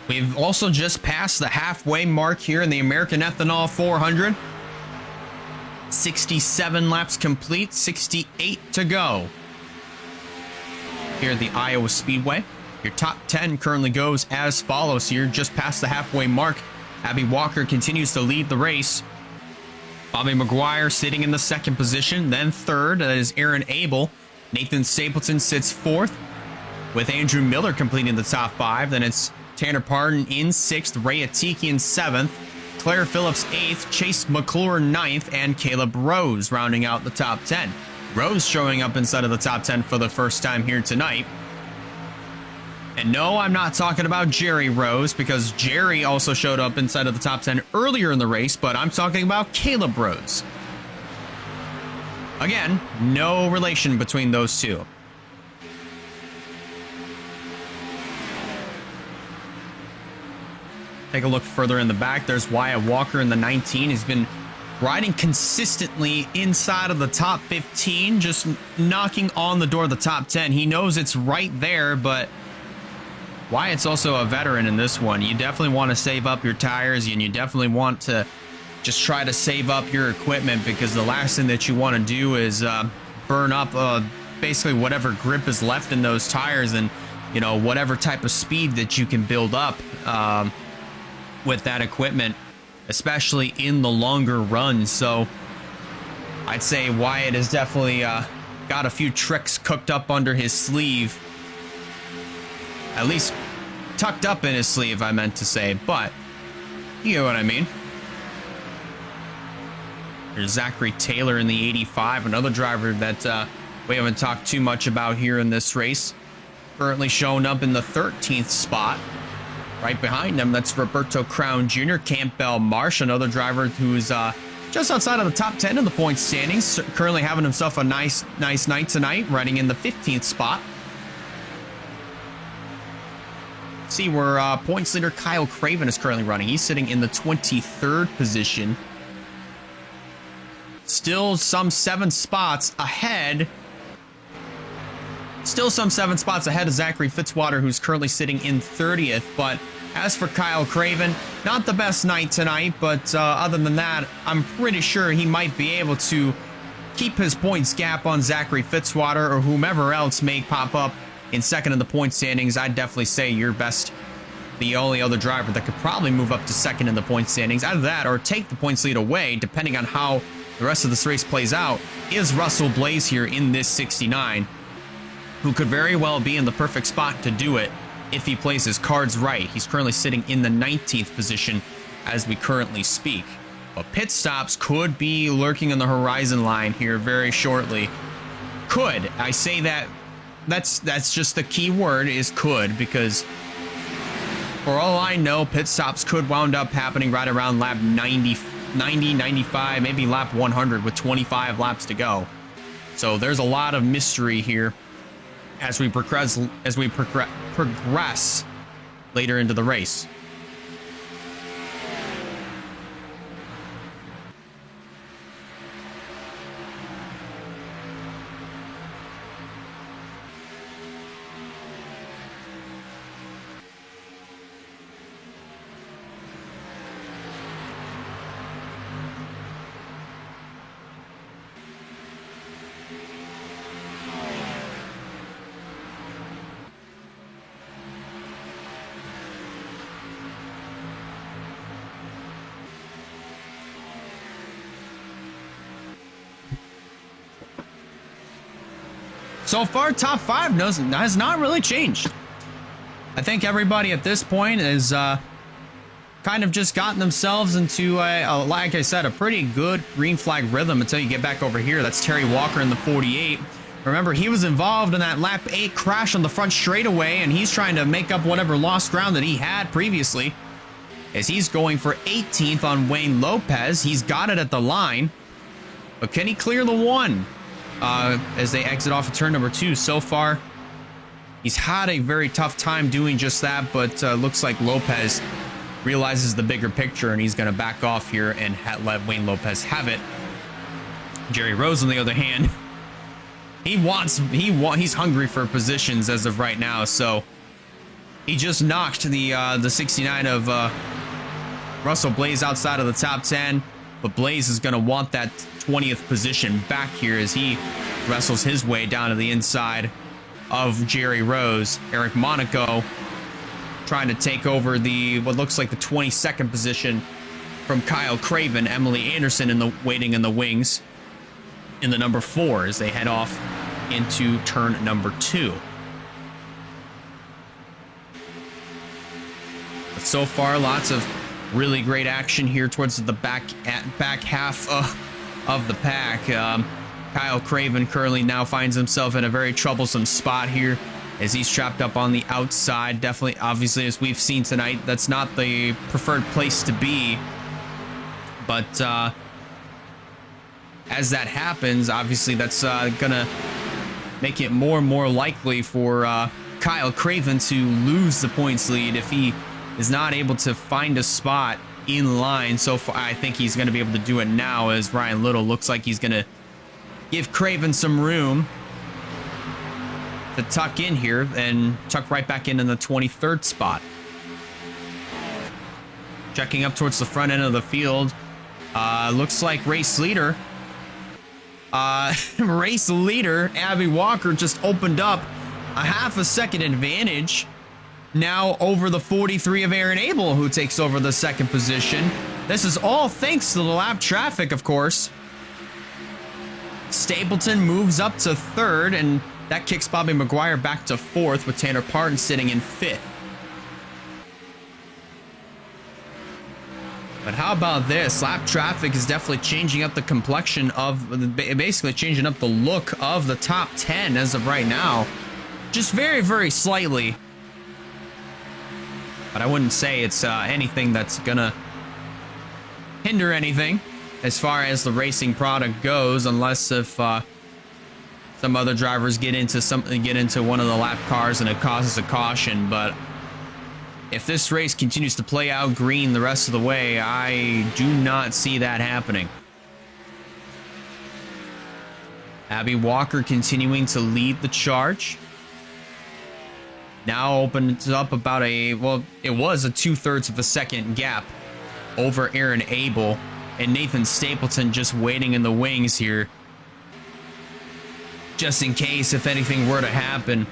We've also just passed the halfway mark here in the American Ethanol 400. 67 laps complete, 68 to go here at the Iowa Speedway. Your top 10 currently goes as follows here, just past the halfway mark. Abby Walker continues to lead the race. Bobby McGuire sitting in the 2nd position, then 3rd, that is Aaron Abel. Nathan Stapleton sits 4th, with Andrew Miller completing the top 5. Then it's Tanner Pardon in 6th, Ray Atiki in 7th, Claire Phillips 8th, Chase McClure 9th, and Caleb Rose rounding out the top 10. Rose showing up inside of the top 10 for the first time here tonight. And no, I'm not talking about Jerry Rose, because Jerry also showed up inside of the top 10 earlier in the race, but I'm talking about Caleb Rose. Again, no relation between those two. Take a look further in the back. There's Wyatt Walker in the 19. He's been riding consistently inside of the top 15, just knocking on the door of the top 10. He knows it's right there, but Wyatt's also a veteran in this one. You definitely want to save up your tires, and you definitely want to just try to save up your equipment, because the last thing that you want to do is burn up basically whatever grip is left in those tires, and whatever type of speed that you can build up with that equipment, especially in the longer runs. So I'd say Wyatt has definitely got a few tricks cooked up under his sleeve, at least tucked up in his sleeve, I meant to say, but you know what I mean. There's Zachary Taylor in the 85, another driver that we haven't talked too much about here in this race, currently showing up in the 13th spot. Right behind him, that's Roberto Crown Jr., Campbell Marsh, another driver who's just outside of the top 10 in the points standings, currently having himself a nice night tonight, riding in the 15th spot. see where points leader Kyle Craven is currently running. He's sitting in the 23rd position. Still some 7 spots ahead. Still some 7 spots ahead of Zachary Fitzwater, who's currently sitting in 30th. But as for Kyle Craven, not the best night tonight, but other than that, I'm pretty sure he might be able to keep his points gap on Zachary Fitzwater or whomever else may pop up in second in the point standings. I'd definitely say you're best. The only other driver that could probably move up to second in the point standings, either that or take the points lead away, depending on how the rest of this race plays out, is Russell Blaze here in this 69, who could very well be in the perfect spot to do it if he plays his cards right. He's currently sitting in the 19th position as we currently speak. But pit stops could be lurking on the horizon line here very shortly. Could. I say that that's just the key word, is could, because for all I know, pit stops could wound up happening right around lap 90, 95, maybe lap 100 with 25 laps to go. So there's a lot of mystery here as we progress later into the race. So far, top 5 has not really changed. I think everybody at this point has kind of just gotten themselves into, like I said, a pretty good green flag rhythm until you get back over here. That's Terry Walker in the 48. Remember, he was involved in that lap 8 crash on the front straightaway, and he's trying to make up whatever lost ground that he had previously, as he's going for 18th on Wayne Lopez. He's got it at the line, but can he clear the 1? As they exit off of turn number 2. So far, he's had a very tough time doing just that, but looks like Lopez realizes the bigger picture and he's going to back off here and let Wayne Lopez have it. Jerry Rose, on the other hand, he's hungry for positions as of right now, so he just knocked the 69 of Russell Blaze outside of the top 10, but Blaze is going to want that 20th position back here as he wrestles his way down to the inside of Jerry Rose. Eric Monaco trying to take over what looks like the 22nd position from Kyle Craven. Emily Anderson waiting in the wings in the number 4 as they head off into turn number 2. But so far, lots of really great action here towards the back half of the pack. Kyle Craven currently now finds himself in a very troublesome spot here as he's trapped up on the outside. Definitely, obviously, as we've seen tonight, that's not the preferred place to be. But as that happens, obviously, that's gonna make it more and more likely for Kyle Craven to lose the points lead if he is not able to find a spot in line. So far, I think he's going to be able to do it now, as Ryan Little looks like he's going to give Craven some room to tuck in here and tuck right back in the 23rd spot. Checking up towards the front end of the field, looks like race leader Abby Walker just opened up a half a second advantage now over the 43 of Aaron Abel, who takes over the second position. This is all thanks to the lap traffic, of course. Stapleton moves up to 3rd, and that kicks Bobby McGuire back to 4th, with Tanner Parton sitting in 5th. But how about this? Lap traffic is definitely changing up the complexion of, basically changing up the look of the top 10 as of right now. Just very, very slightly. But I wouldn't say it's anything that's gonna hinder anything as far as the racing product goes, unless if some other drivers get into one of the lap cars and it causes a caution. But if this race continues to play out green the rest of the way, I do not see that happening. Abby Walker continuing to lead the charge. Now opens up about it was a 2/3 of a second gap over Aaron Abel, and Nathan Stapleton just waiting in the wings here, just in case if anything were to happen.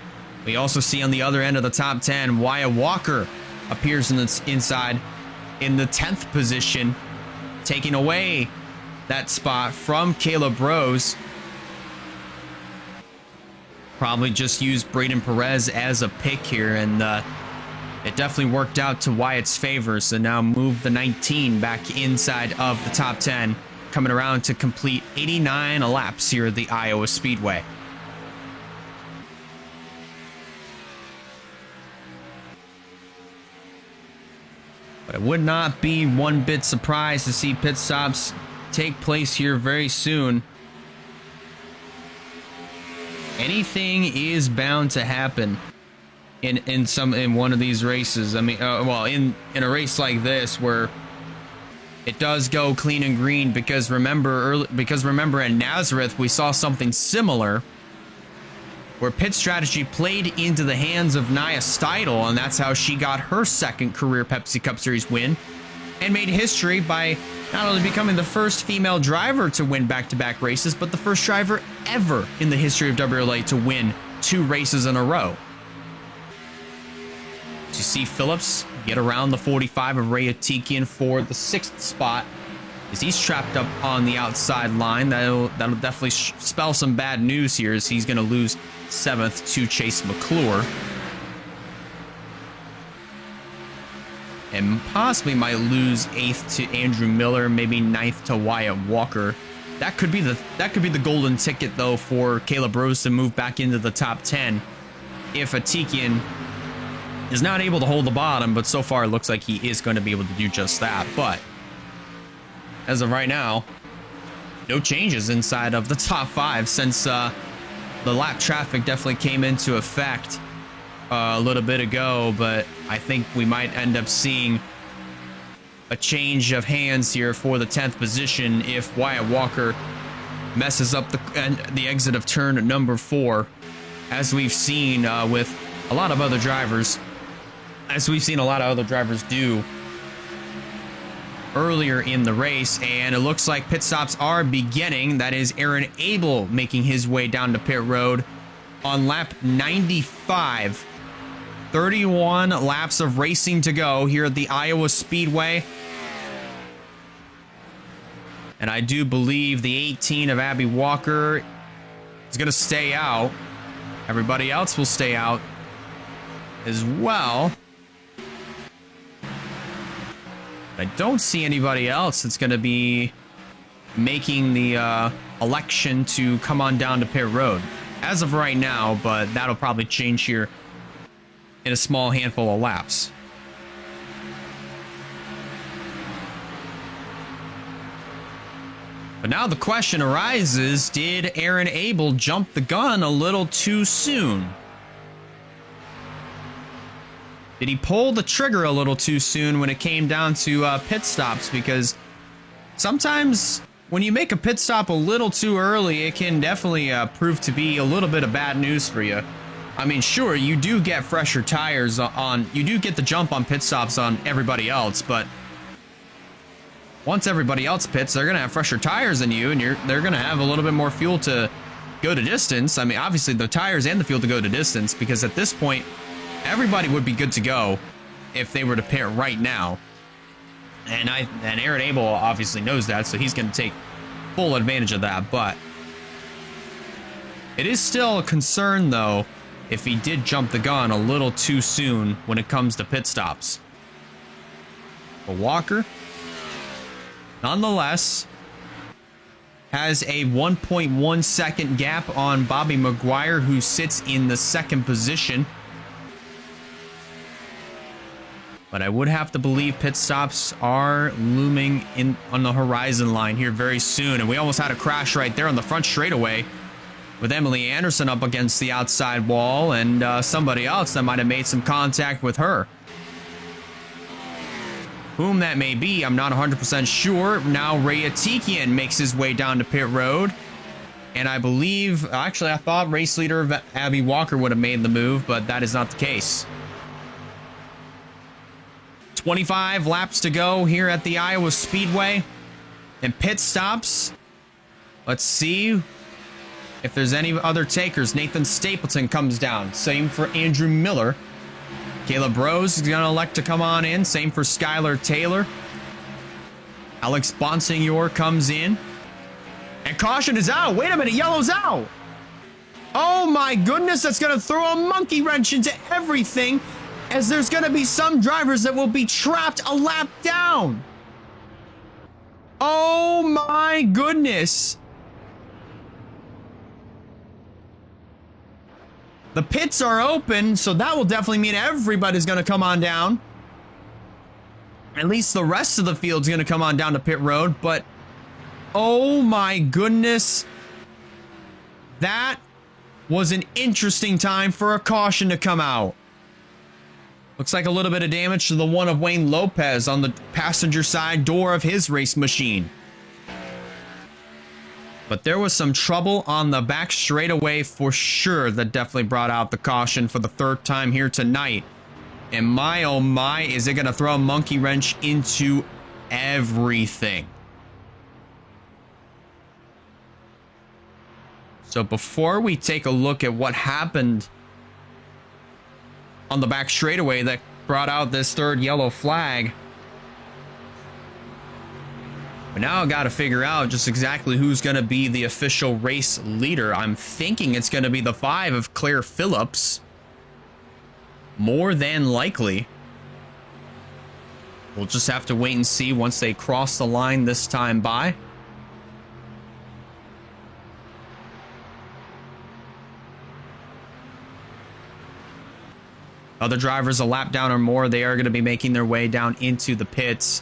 We also see on the other end of the top 10, Wyatt Walker appears in the inside in the 10th position, taking away that spot from Caleb Rose. Probably just used Braden Perez as a pick here, and it definitely worked out to Wyatt's favor. So now move the 19 back inside of the top 10, coming around to complete 89 laps here at the Iowa Speedway. But I would not be one bit surprised to see pit stops take place here very soon. Anything is bound to happen in one of these races. I mean, in a race like this where it does go clean and green, because remember at Nazareth we saw something similar where pit strategy played into the hands of Nia Steidel, and that's how she got her second career Pepsi Cup Series win and made history by not only becoming the first female driver to win back-to-back races, but the first driver ever in the history of WRLA to win 2 races in a row. So you see Phillips get around the 45 of Ray Atikian for the 6th spot, as he's trapped up on the outside line. That'll definitely spell some bad news here, as he's going to lose 7th to Chase McClure. And possibly might lose 8th to Andrew Miller, maybe 9th to Wyatt Walker. That could be the golden ticket though for Caleb Rose to move back into the top 10 if Atikian is not able to hold the bottom, but so far it looks like he is going to be able to do just that. But as of right now, no changes inside of the top 5 since the lap traffic definitely came into effect a little bit ago, but I think we might end up seeing a change of hands here for the 10th position if Wyatt Walker messes up the exit of turn number 4, as we've seen with a lot of other drivers, do earlier in the race. And it looks like pit stops are beginning. That is Aaron Abel making his way down to pit road on lap 95. 31 laps of racing to go here at the Iowa Speedway. And I do believe the 18 of Abby Walker is going to stay out. Everybody else will stay out as well. I don't see anybody else that's going to be making the election to come on down to pit road as of right now, but that'll probably change here in a small handful of laps. But now the question arises, did Aaron Abel jump the gun a little too soon? Did he pull the trigger a little too soon when it came down to pit stops? Because sometimes when you make a pit stop a little too early, it can definitely prove to be a little bit of bad news for you. I mean, sure, you do get fresher tires you do get the jump on pit stops on everybody else, but once everybody else pits, they're going to have fresher tires than you, and they're going to have a little bit more fuel to go to distance. I mean, obviously the tires and the fuel to go to distance, because at this point, everybody would be good to go if they were to pit right now. And Aaron Abel obviously knows that, so he's going to take full advantage of that. But it is still a concern, though, if he did jump the gun a little too soon when it comes to pit stops. But Walker, nonetheless, has a 1.1 second gap on Bobby McGuire, who sits in the 2nd position. But I would have to believe pit stops are looming on the horizon line here very soon. And we almost had a crash right there on the front straightaway with Emily Anderson up against the outside wall and somebody else that might have made some contact with her. whom that may be, I'm not 100% sure. Now Ray Atikian makes his way down to pit road. And I believe, actually, I thought race leader Abby Walker would have made the move, but that is not the case. 25 laps to go here at the Iowa Speedway. And pit stops. Let's see if there's any other takers. Nathan Stapleton comes down. Same for Andrew Miller. Caleb Rose is going to elect to come on in. Same for Skylar Taylor. Alex Bonsignor comes in. And caution is out. Wait a minute, yellow's out. Oh my goodness, that's going to throw a monkey wrench into everything, as there's going to be some drivers that will be trapped a lap down. Oh my goodness. The pits are open, so that will definitely mean everybody's going to come on down. At least the rest of the field's going to come on down to pit road, but oh my goodness. That was an interesting time for a caution to come out. Looks like a little bit of damage to the one of Wayne Lopez on the passenger side door of his race machine. But there was some trouble on the back straightaway for sure that definitely brought out the caution for the third time here tonight. And my oh my, is it going to throw a monkey wrench into everything. So before we take a look at what happened on the back straightaway that brought out this third yellow flag, but now I got to figure out just exactly who's going to be the official race leader. I'm thinking it's going to be the 5 of Claire Phillips. More than likely. We'll just have to wait and see once they cross the line this time by. Other drivers a lap down or more, they are going to be making their way down into the pits.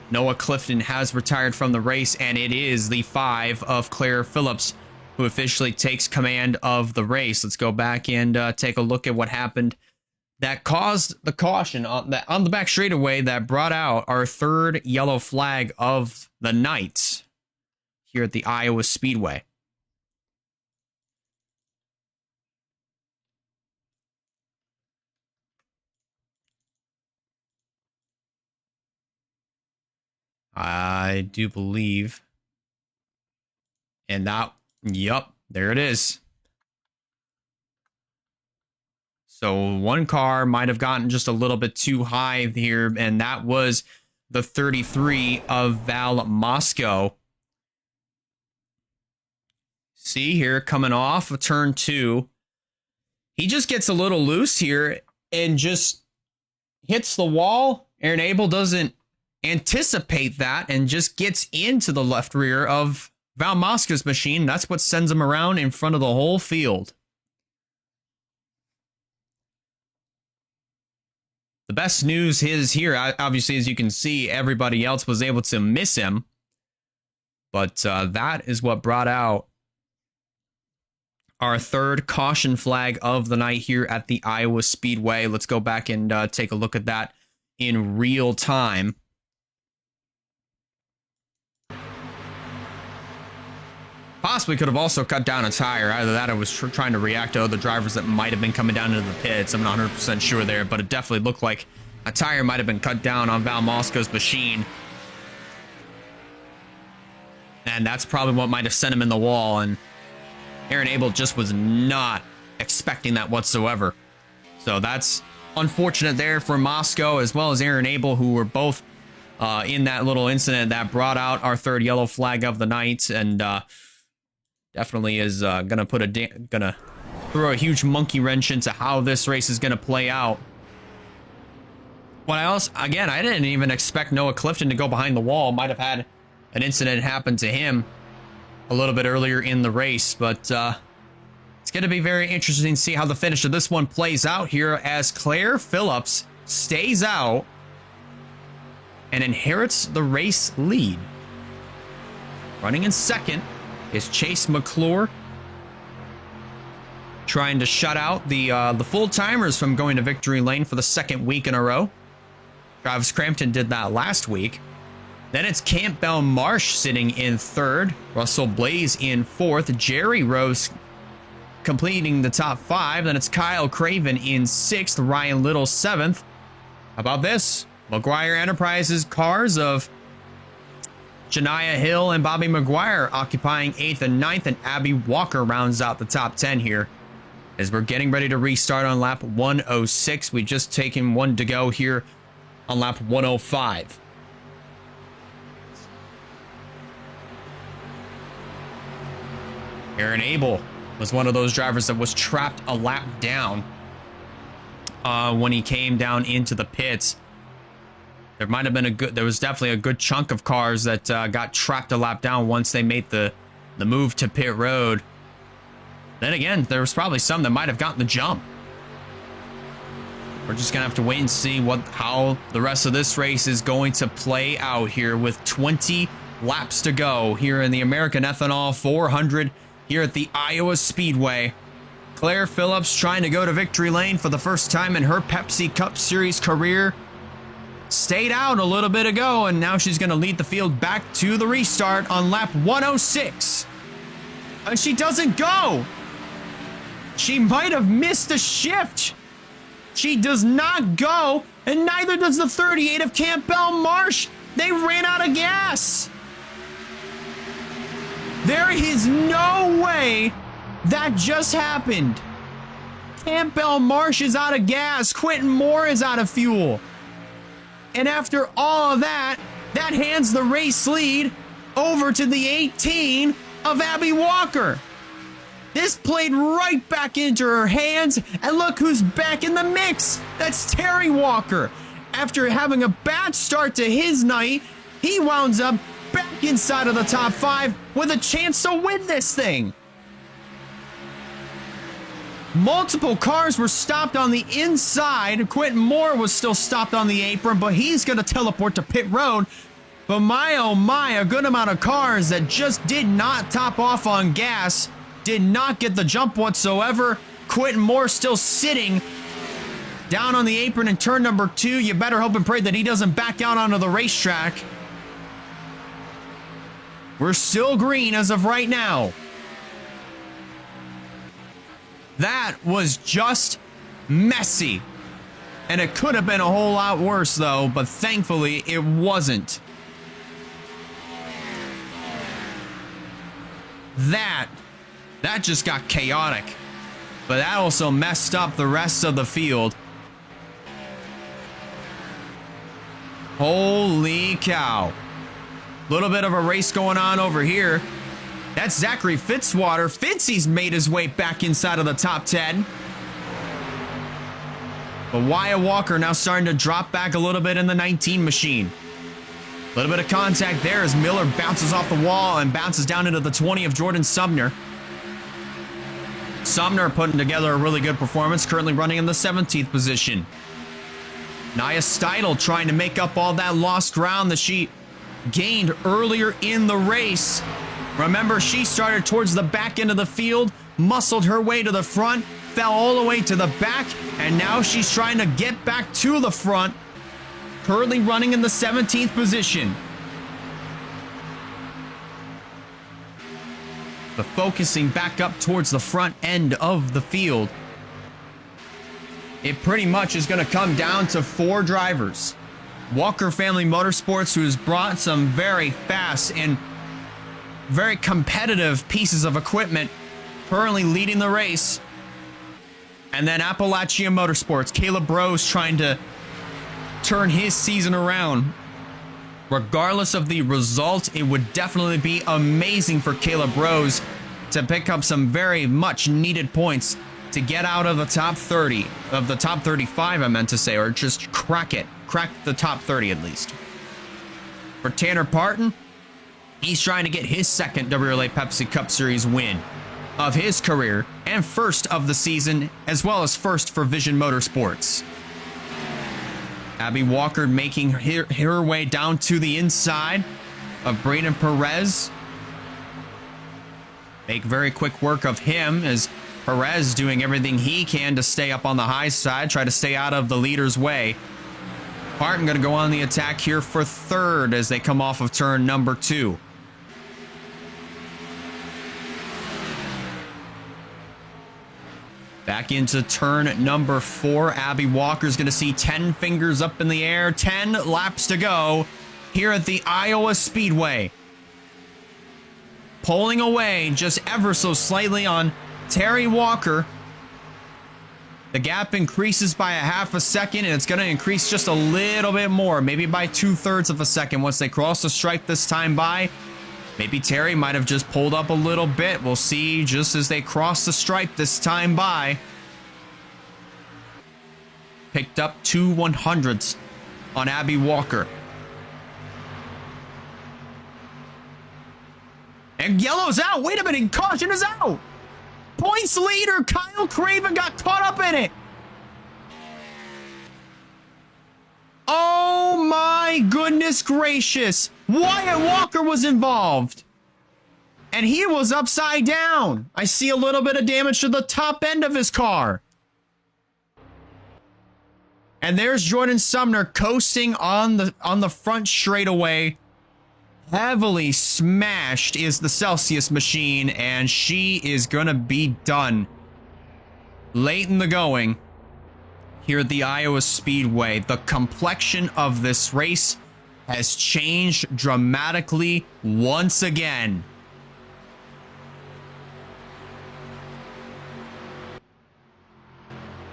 Noah Clifton has retired from the race, and it is the 5 of Claire Phillips who officially takes command of the race. Let's go back and take a look at what happened that caused the caution on the back straightaway that brought out our third yellow flag of the night here at the Iowa Speedway. I do believe. And that, yep, there it is. So one car might have gotten just a little bit too high here, and that was the 33 of Val Moscow. See here, coming off of turn 2. He just gets a little loose here and just hits the wall. Aaron Abel doesn't anticipate that and just gets into the left rear of Val Moscow's machine. That's what sends him around in front of the whole field. The best news is here, obviously, as you can see, everybody else was able to miss him. But that is what brought out our third caution flag of the night here at the Iowa Speedway. Let's go back and take a look at that in real time. Possibly could have also cut down a tire. Either that or was trying to react to other drivers that might have been coming down into the pits. I'm not 100% sure there, but it definitely looked like a tire might have been cut down on Val Moscow's machine. And that's probably what might have sent him in the wall. And Aaron Abel just was not expecting that whatsoever. So that's unfortunate there for Moscow as well as Aaron Abel, who were both in that little incident that brought out our third yellow flag of the night. And definitely is gonna throw a huge monkey wrench into how this race is gonna play out. What I didn't even expect Noah Clifton to go behind the wall. Might have had an incident happen to him a little bit earlier in the race, but it's gonna be very interesting to see how the finish of this one plays out here as Claire Phillips stays out and inherits the race lead. Running in second is Chase McClure, trying to shut out the full-timers from going to victory lane for the second week in a row. Travis Crampton did that last week. Then it's Campbell Marsh sitting in third. Russell Blaze in fourth. Jerry Rose completing the top 5. Then it's Kyle Craven in sixth. Ryan Little seventh. How about this? McGuire Enterprises cars of Shania Hill and Bobby McGuire occupying 8th and 9th, and Abby Walker rounds out the top 10 here as we're getting ready to restart on lap 106. We've just taken one to go here on lap 105. Aaron Abel was one of those drivers that was trapped a lap down when he came down into the pits. There might have been there was definitely a good chunk of cars that got trapped a lap down once they made the move to pit road. Then again, there was probably some that might have gotten the jump. We're just gonna have to wait and see how the rest of this race is going to play out here with 20 laps to go here in the American Ethanol 400 here at the Iowa Speedway. Claire Phillips trying to go to victory lane for the first time in her Pepsi Cup Series career. Stayed out a little bit ago, and now she's going to lead the field back to the restart on lap 106. And she doesn't go. She might have missed a shift. She does not go, and neither does the 38 of Campbell Marsh. They ran out of gas. There is no way that just happened. Campbell Marsh is out of gas. Quentin Moore is out of fuel. And after all of that, that hands the race lead over to the 18 of Abby Walker. This played right back into her hands, and look who's back in the mix. That's Terry Walker. After having a bad start to his night, he wounds up back inside of the top 5 with a chance to win this thing. Multiple cars were stopped on the inside. Quentin Moore was still stopped on the apron, but he's going to teleport to pit road. But my, oh my, a good amount of cars that just did not top off on gas, did not get the jump whatsoever. Quentin Moore still sitting down on the apron in turn number 2. You better hope and pray that he doesn't back out onto the racetrack. We're still green as of right now. That was just messy. And it could have been a whole lot worse, though, but thankfully it wasn't. That just got chaotic. But that also messed up the rest of the field. Holy cow. Little bit of a race going on over here. That's Zachary Fitzwater. Fitzy's made his way back inside of the top 10. But Wyatt Walker now starting to drop back a little bit in the 19 machine. A little bit of contact there as Miller bounces off the wall and bounces down into the 20 of Jordan Sumner. Sumner putting together a really good performance, currently running in the 17th position. Nia Steidel trying to make up all that lost ground that she gained earlier in the race. Remember, she started towards the back end of the field, muscled her way to the front, fell all the way to the back, and now she's trying to get back to the front, currently running in the 17th position. But focusing back up towards the front end of the field. It pretty much is going to come down to 4 drivers. Walker Family Motorsports, who has brought some very fast and very competitive pieces of equipment, currently leading the race. And then Appalachia Motorsports, Caleb Rose trying to turn his season around. Regardless of the result, it would definitely be amazing for Caleb Rose to pick up some very much needed points to get out of the top 30, of the top 35 I meant to say, or just crack the top 30 at least. For Tanner Parton, he's trying to get his second WRLA Pepsi Cup Series win of his career and first of the season, as well as first for Vision Motorsports. Abby Walker making her way down to the inside of Braden Perez. Make very quick work of him as Perez doing everything he can to stay up on the high side, try to stay out of the leader's way. Martin going to go on the attack here for third as they come off of turn number 2. Back into turn number 4. Abby Walker's going to see 10 fingers up in the air. 10 laps to go here at the Iowa Speedway. Pulling away just ever so slightly on Terry Walker. The gap increases by a half a second, and it's going to increase just a little bit more, maybe by 2/3 of a second once they cross the stripe this time by. Maybe Terry might have just pulled up a little bit. We'll see just as they cross the stripe this time by. Picked up 2 100ths on Abby Walker. And yellow's out. Wait a minute. Caution is out. Points leader Kyle Craven got caught up in it. Oh my goodness gracious. Wyatt Walker was involved. And he was upside down. I see a little bit of damage to the top end of his car. And there's Jordan Sumner coasting on the front straightaway. Heavily smashed is the Celsius machine, and she is gonna be done late in the going here at the Iowa Speedway. The complexion of this race has changed dramatically once again.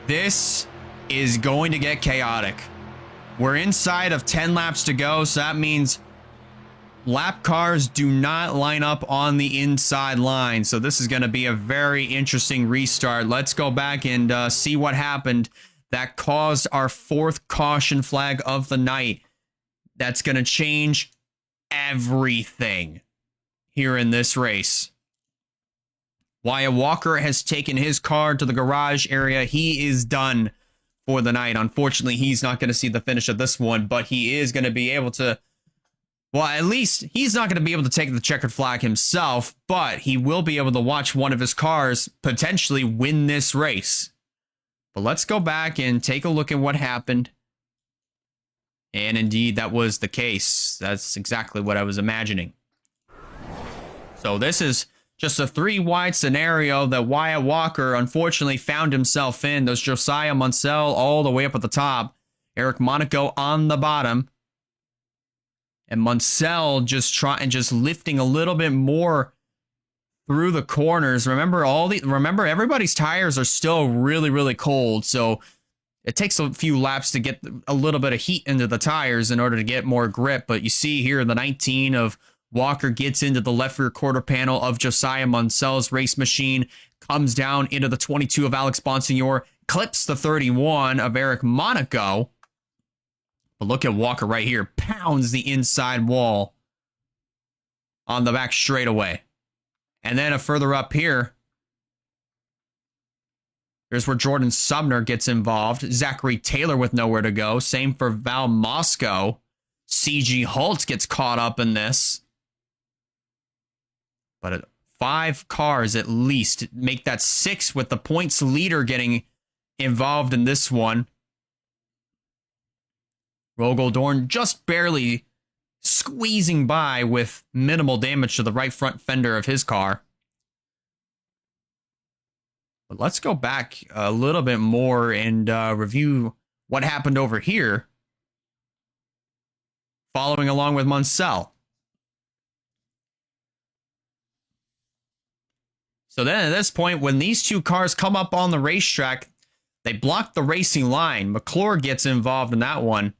This is going to get chaotic. We're inside of 10 laps to go, so that means lap cars do not line up on the inside line. So this is going to be a very interesting restart. Let's go back and see what happened that caused our 4th caution flag of the night. That's going to change everything here in this race. Wyatt Walker has taken his car to the garage area. He is done for the night. Unfortunately, he's not going to see the finish of this one, but he is going to be able to, well, at least he's not going to be able to take the checkered flag himself, but he will be able to watch one of his cars potentially win this race. But let's go back and take a look at what happened. And indeed, that was the case. That's exactly what I was imagining. So this is just a 3-wide scenario that Wyatt Walker unfortunately found himself in. There's Josiah Munsell all the way up at the top. Eric Monaco on the bottom. And Munsell just lifting a little bit more through the corners. Remember everybody's tires are still really, really cold. So it takes a few laps to get a little bit of heat into the tires in order to get more grip. But you see here the 19 of Walker gets into the left rear quarter panel of Josiah Munsell's race machine, comes down into the 22 of Alex Bonsignor, clips the 31 of Eric Monaco. But look at Walker right here, pounds the inside wall on the back straightaway. And then further up here, here's where Jordan Sumner gets involved. Zachary Taylor with nowhere to go. Same for Val Moscow. CG Holtz gets caught up in this. But 5 cars at least make that 6 with the points leader getting involved in this one. Rogeldorn just barely squeezing by with minimal damage to the right front fender of his car. But let's go back a little bit more and review what happened over here. Following along with Munsell. So then at this point, when these 2 cars come up on the racetrack, they block the racing line. McClure gets involved in that one.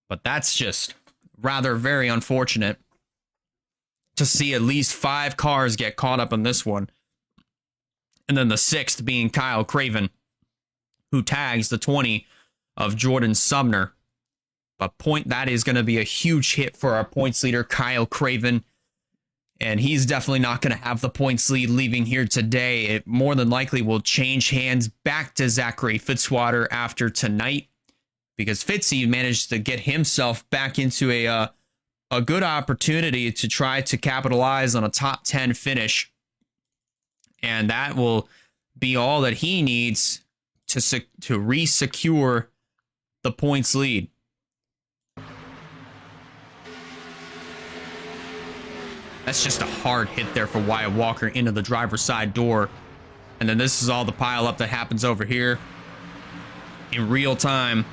But that's just rather very unfortunate to see at least 5 cars get caught up in this one. And then the 6th being Kyle Craven, who tags the 20 of Jordan Sumner. But that is going to be a huge hit for our points leader, Kyle Craven. And he's definitely not going to have the points lead leaving here today. It more than likely will change hands back to Zachary Fitzwater after tonight, because Fitzy managed to get himself back into a good opportunity to try to capitalize on a top 10 finish. And that will be all that he needs to re-secure the points lead. That's just a hard hit there for Wyatt Walker into the driver's side door. And then this is all the pileup that happens over here in real time.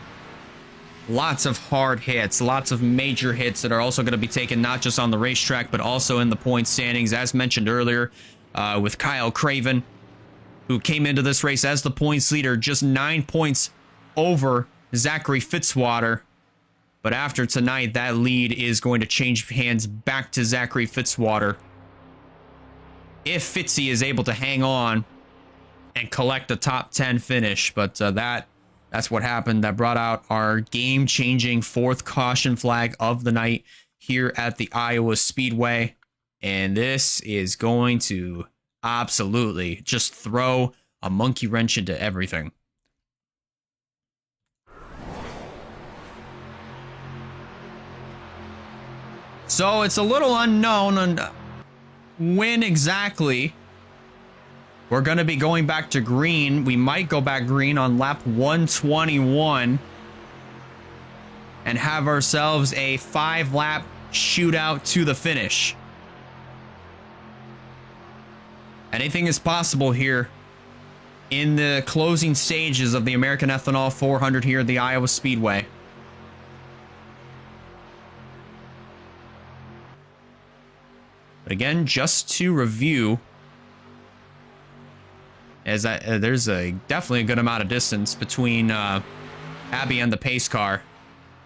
Lots of hard hits, lots of major hits that are also going to be taken not just on the racetrack, but also in the point standings, as mentioned earlier, with Kyle Craven, who came into this race as the points leader, just 9 points over Zachary Fitzwater. But after tonight, that lead is going to change hands back to Zachary Fitzwater. If Fitzy is able to hang on and collect the top 10 finish. But that's what happened. That brought out our game-changing 4th caution flag of the night here at the Iowa Speedway. And this is going to absolutely just throw a monkey wrench into everything. So it's a little unknown on when exactly we're going to be going back to green. We might go back green on lap 121 and have ourselves a 5-lap shootout to the finish. Anything is possible here in the closing stages of the American Ethanol 400 here at the Iowa Speedway. But again, just to review, as there's definitely a good amount of distance between Abby and the pace car,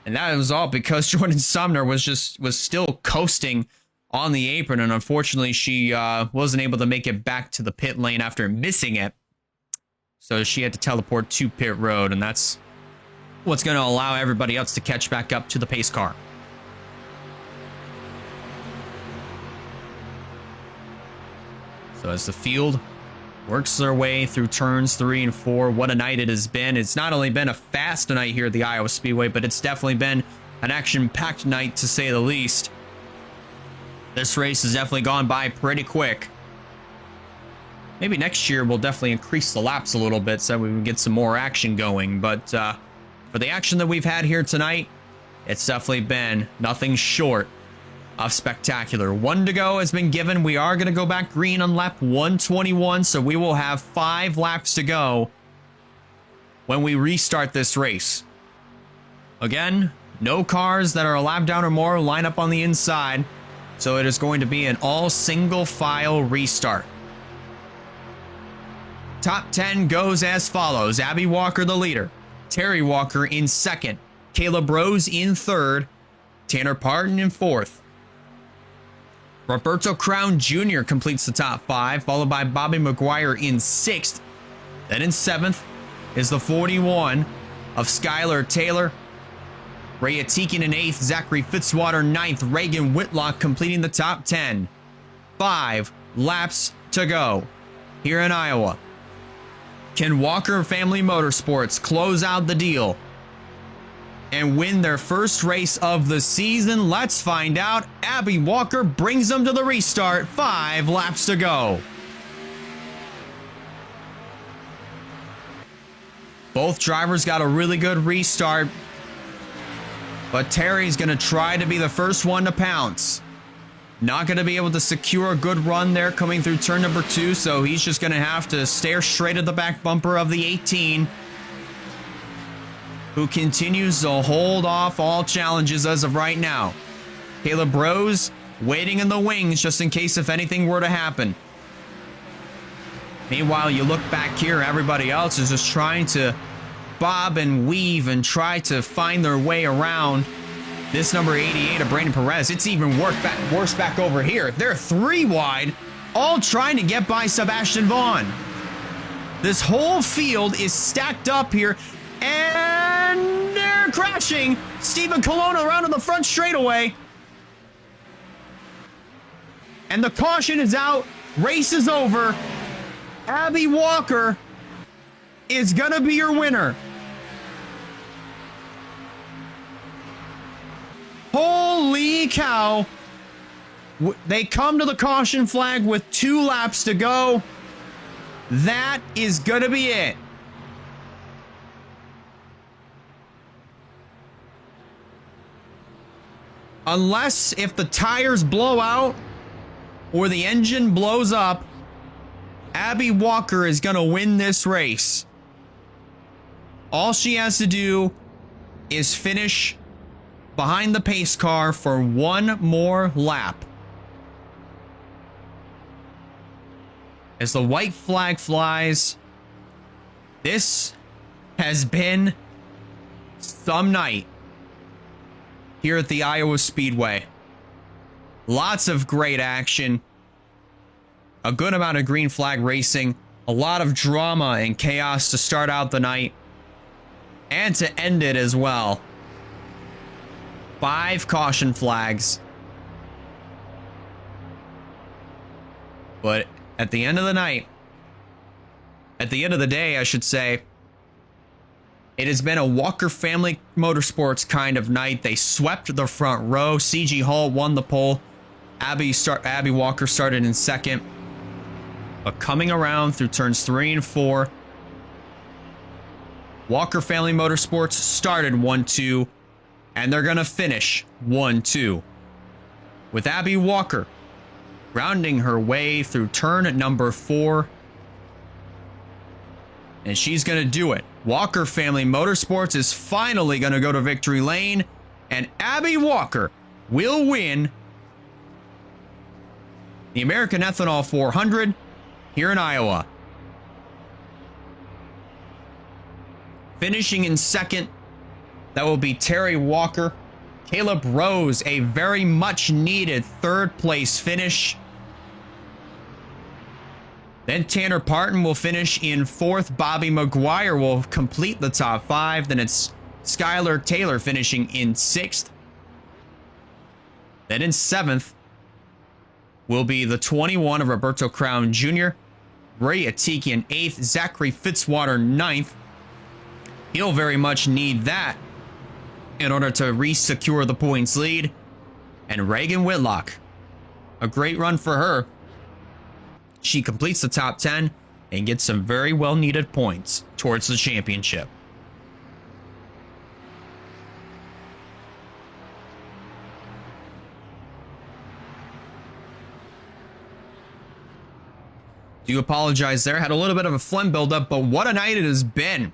and that was all because Jordan Sumner was still coasting on the apron, and unfortunately she wasn't able to make it back to the pit lane after missing it, so she had to teleport to pit road, and that's what's going to allow everybody else to catch back up to the pace car. So as the field works their way through turns 3 and 4, what a night it has been. It's not only been a fast night here at the Iowa Speedway, but it's definitely been an action-packed night, to say the least. This race has definitely gone by pretty quick. Maybe next year we'll definitely increase the laps a little bit so we can get some more action going. But for the action that we've had here tonight, it's definitely been nothing short of spectacular. 1 to go has been given. We are going to go back green on lap 121, so we will have 5 laps to go when we restart this race. Again, no cars that are a lap down or more line up on the inside, so it is going to be an all single file restart. Top 10 goes as follows: Abby Walker the leader, Terry Walker in 2nd, Caleb Rose in 3rd, Tanner Parton in 4th. Roberto Crown Jr. completes the top 5, followed by Bobby McGuire in 6th. Then in 7th is the 41 of Skylar Taylor. Rhea Teakin in 8th, Zachary Fitzwater 9th, Reagan Whitlock completing the top 10. 5 laps to go here in Iowa. Can Walker Family Motorsports close out the deal and win their first race of the season? Let's find out. Abby Walker brings them to the restart. 5 laps to go. Both drivers got a really good restart, but Terry's going to try to be the first one to pounce. Not going to be able to secure a good run there coming through turn number 2, so he's just going to have to stare straight at the back bumper of the 18, who continues to hold off all challenges as of right now. Caleb Rose waiting in the wings just in case if anything were to happen. Meanwhile, you look back here, everybody else is just trying to bob and weave and try to find their way around this number 88 of Brandon Perez. It's even worse back over here. They're 3 wide, all trying to get by Sebastian Vaughn. This whole field is stacked up here, and they're crashing. Steven Colonna around on the front straightaway. And the caution is out. Race is over. Abby Walker is going to be your winner. Holy cow. They come to the caution flag with 2 laps to go. That is going to be it. unless if the tires blow out or the engine blows up, Abby Walker is going to win this race. All she has to do is finish behind the pace car for one more lap. As the white flag flies, this has been some night here at the Iowa Speedway. Lots of great action, a good amount of green flag racing, a lot of drama and chaos to start out the night and to end it as well. 5 caution flags. But at the end of the night, at the end of the day, I should say, it has been a Walker Family Motorsports kind of night. They swept the front row. C.G. Hall won the pole. Abby Walker started in second. But coming around through turns 3 and 4, Walker Family Motorsports started 1-2, and they're going to finish 1-2. With Abby Walker rounding her way through turn number 4. And she's going to do it. Walker Family Motorsports is finally going to go to victory lane, and Abby Walker will win the American Ethanol 400 here in Iowa. Finishing in second, that will be Terry Walker. Caleb Rose, a very much needed third place finish. Then Tanner Parton will finish in fourth. Bobby McGuire will complete the top 5. Then it's Skylar Taylor finishing in 6th. Then in 7th will be the 21 of Roberto Crown Jr. Ray Atiki in 8th. Zachary Fitzwater 9th. He'll very much need that in order to re-secure the points lead. And Reagan Whitlock, a great run for her. She completes the top 10 and gets some very well-needed points towards the championship. Do apologize there. Had a little bit of a phlegm buildup, but what a night it has been.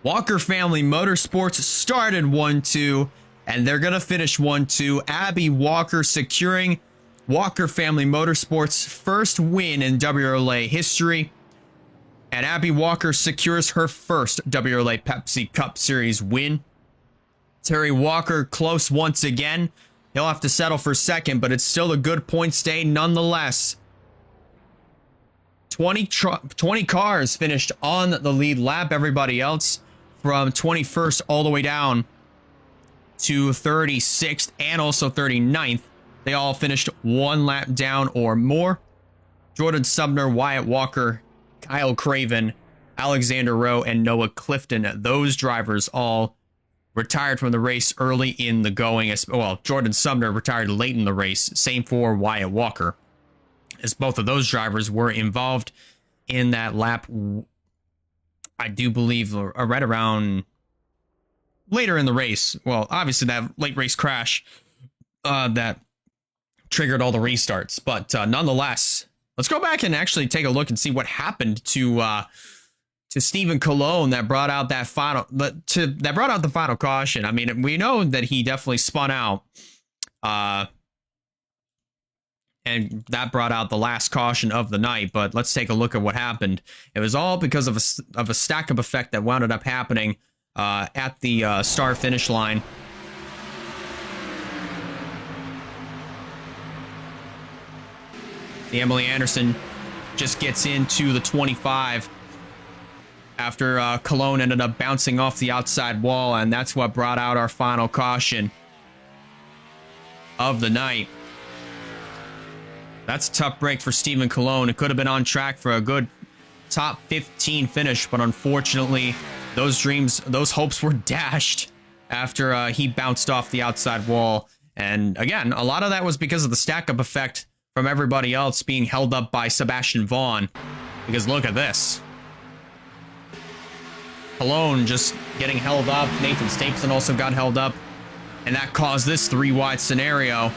Walker Family Motorsports started 1-2, and they're going to finish 1-2. Abby Walker securing Walker Family Motorsports' first win in WRLA history. And Abby Walker secures her first WRLA Pepsi Cup Series win. Terry Walker close once again. He'll have to settle for second, but it's still a good points day nonetheless. 20 cars finished on the lead lap. Everybody else from 21st all the way down to 36th and also 39th. They all finished one lap down or more. Jordan Sumner, Wyatt Walker, Kyle Craven, Alexander Rowe, and Noah Clifton. Those drivers all retired from the race early in the going. Well, Jordan Sumner retired late in the race. Same for Wyatt Walker, as both of those drivers were involved in that lap. I do believe right around later in the race. Well, obviously that late race crash that triggered all the restarts. But nonetheless, let's go back and actually take a look and see what happened to Stephen Colon that brought out that brought out the final caution. I mean, we know that he definitely spun out, and that brought out the last caution of the night. But let's take a look at what happened. It was all because of a stack-up effect that wound up happening at the start finish line. The Emily Anderson just gets into the 25 after Cologne ended up bouncing off the outside wall, and that's what brought out our final caution of the night. That's a tough break for Stephen Cologne. It could have been on track for a good top 15 finish, but unfortunately, those hopes were dashed after he bounced off the outside wall. And again, a lot of that was because of the stack-up effect from everybody else being held up by Sebastian Vaughn. Because look at this. Cologne just getting held up. Nathan Stapleton also got held up. And that caused this 3 wide scenario.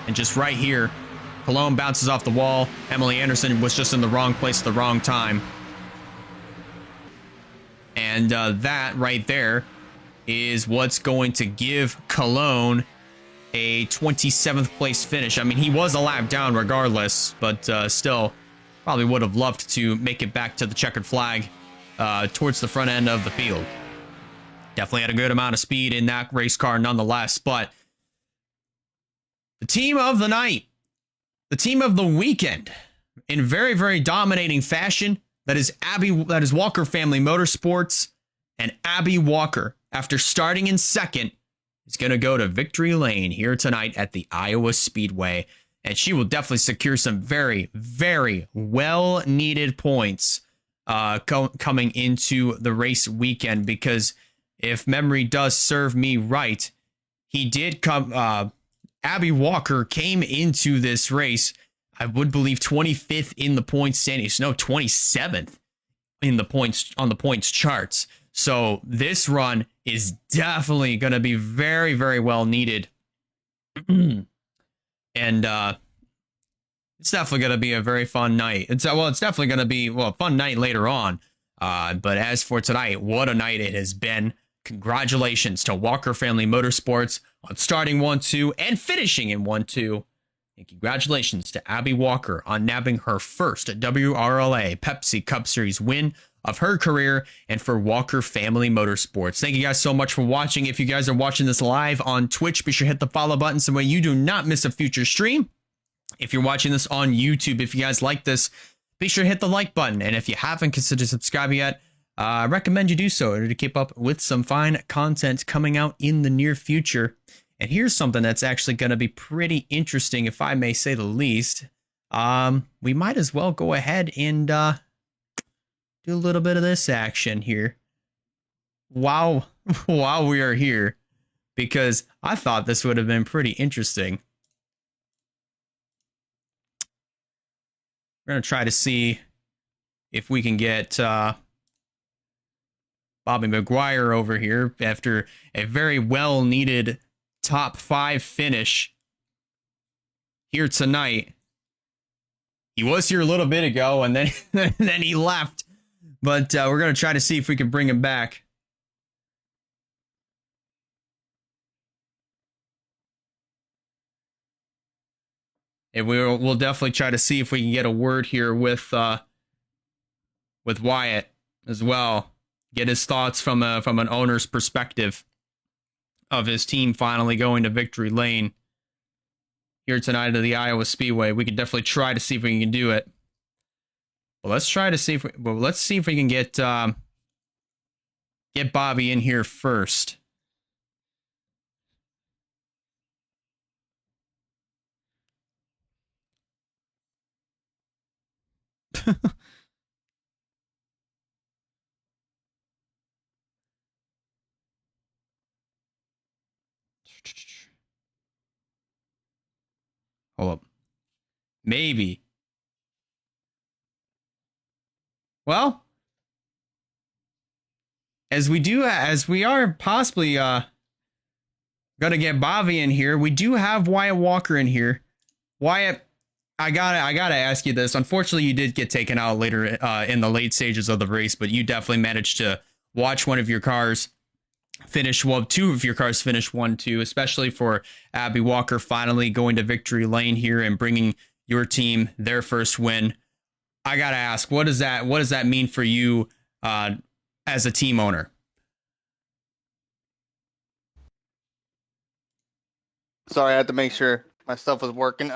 And just right here, Cologne bounces off the wall. Emily Anderson was just in the wrong place at the wrong time. And that right there is what's going to give Cologne a 27th place finish. I mean, he was a lap down regardless, but still probably would have loved to make it back to the checkered flag towards the front end of the field. Definitely had a good amount of speed in that race car nonetheless, but the team of the night, the team of the weekend, in very, very dominating fashion, that is Walker Family Motorsports, and Abby Walker, after starting in second, is going to go to victory lane here tonight at the Iowa Speedway, and she will definitely secure some very, very well-needed points coming into the race weekend, because if memory does serve me right, he did come... Abby Walker came into this race, I would believe 25th in the points standings. No, 27th in the points on the points charts. So this run is definitely going to be very, very well needed. And it's definitely going to be a very fun night. It's definitely going to be a fun night later on. But as for tonight, what a night it has been. Congratulations to Walker Family Motorsports on starting 1-2 and finishing in 1-2. And congratulations to Abby Walker on nabbing her first WRLA Pepsi Cup Series win of her career, and for Walker Family Motorsports. Thank you guys so much for watching. If you guys are watching this live on Twitch, be sure to hit the follow button so that you do not miss a future stream. If you're watching this on YouTube, if you guys like this, be sure to hit the like button. And if you haven't considered subscribing yet, I recommend you do so in order to keep up with some fine content coming out in the near future. And here's something that's actually going to be pretty interesting, if I may say the least. We might as well go ahead and do a little bit of this action here while we are here, because I thought this would have been pretty interesting. We're going to try to see if we can get Bobby McGuire over here after a very well-needed top 5 finish here tonight. He was here a little bit ago, and then then he left. But we're going to try to see if we can bring him back. And we'll definitely try to see if we can get a word here with Wyatt as well. Get his thoughts from an owner's perspective of his team finally going to victory lane here tonight at the Iowa Speedway. We can definitely try to see if we can do it. Well, let's try to see if let's see if we can get Bobby in here first. Hold up. Maybe. Well, as we are possibly gonna get Bobby in here, we do have Wyatt Walker in here. Wyatt, I gotta ask you this. Unfortunately, you did get taken out later in the late stages of the race, but you definitely managed to watch one of your cars finish, well, 2 of your cars finish 1-2, especially for Abby Walker finally going to victory lane here and bringing your team their first win. I gotta ask, what does that mean for you as a team owner? Sorry, I had to make sure my stuff was working.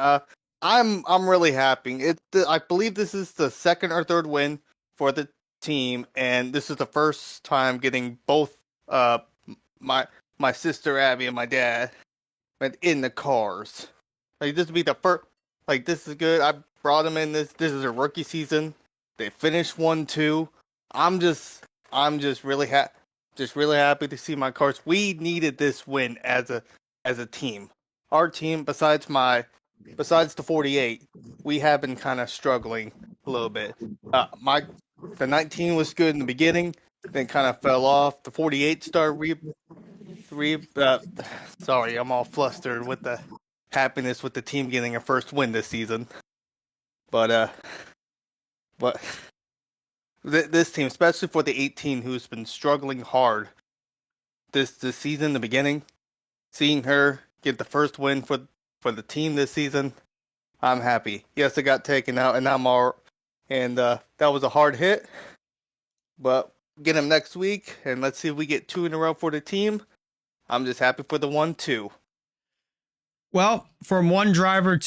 I'm really happy. I believe this is the second or third win for the team, and this is the first time getting both my sister Abby and my dad in the cars. Like, this would be the first. Like, this is good. I brought them in. This is a rookie season. They finished 1-2. I'm just really happy to see my cars. We needed this win as a team. Our team, besides the 48, we have been kind of struggling a little bit. The 19 was good in the beginning, then kind of fell off. The 48 started 3. Sorry, I'm all flustered with the happiness with the team getting a first win this season. But this team, especially for the 18 who's been struggling hard this season, the beginning, seeing her get the first win for the team this season, I'm happy. Yes, it got taken out, and that was a hard hit, but get him next week, and let's see if we get 2 in a row for the team. I'm just happy for the 1-2. Well, from one driver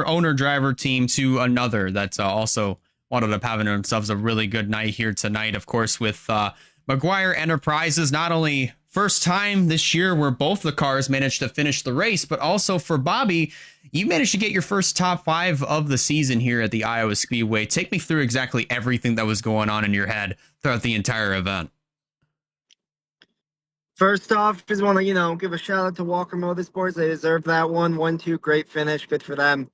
owner driver team to another that's also wound up having themselves a really good night here tonight. Of course, with McGuire Enterprises, not only first time this year where both the cars managed to finish the race, but also for Bobby, you managed to get your first top 5 of the season here at the Iowa Speedway. Take me through exactly everything that was going on in your head throughout the entire event. First off, just want to, give a shout out to Walker Motorsports. They deserve that one. 1-2, great finish. Good for them.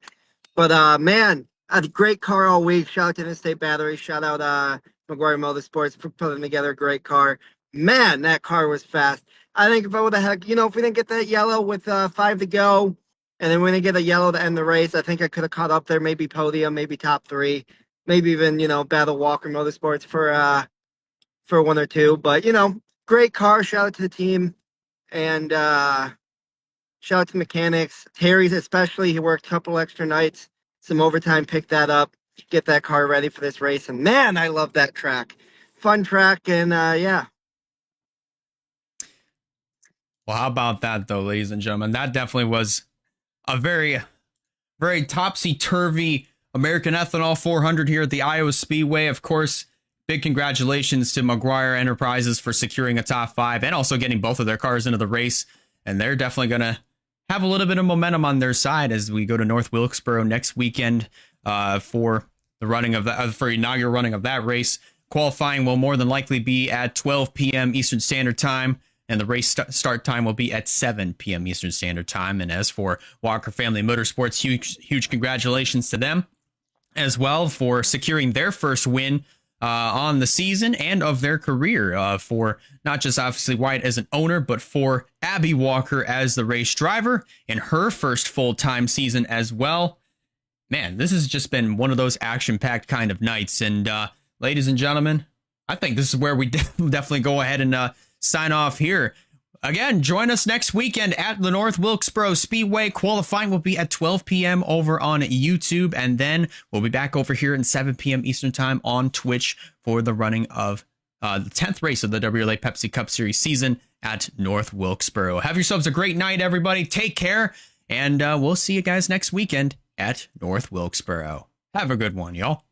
But, man, a great car all week. Shout out to Interstate Battery. Shout out McGuire Motorsports for putting together a great car. Man, that car was fast. I think if I would have had, if we didn't get that yellow with 5 to go, and then we didn't get a yellow to end the race, I think I could have caught up there, maybe podium, maybe top 3, maybe even, battle Walker Motorsports for 1 or 2. But, great car. Shout out to the team. And shout out to mechanics. Terry's especially. He worked a couple extra nights. Some overtime, picked that up. Get that car ready for this race. And, man, I love that track. Fun track. And, yeah. Well, how about that, though, ladies and gentlemen? That definitely was a very, very topsy-turvy American Ethanol 400 here at the Iowa Speedway. Of course, big congratulations to McGuire Enterprises for securing a top 5 and also getting both of their cars into the race. And they're definitely going to have a little bit of momentum on their side as we go to North Wilkesboro next weekend for the running of the for inaugural running of that race. Qualifying will more than likely be at 12 p.m. Eastern Standard Time, and the race start time will be at 7 p.m. Eastern Standard Time. And as for Walker Family Motorsports, huge congratulations to them as well for securing their first win on the season and of their career, for not just obviously Wyatt as an owner, but for Abby Walker as the race driver in her first full-time season as well. Man, this has just been one of those action-packed kind of nights. And ladies and gentlemen, I think this is where we definitely go ahead and sign off here. Again, join us next weekend at the North Wilkesboro Speedway. Qualifying will be at 12 p.m. over on YouTube, and then we'll be back over here at 7 p.m. Eastern Time on Twitch for the running of the 10th race of the WRLA Pepsi Cup Series season at North Wilkesboro. Have yourselves a great night, everybody. Take care, and we'll see you guys next weekend at North Wilkesboro. Have a good one, y'all.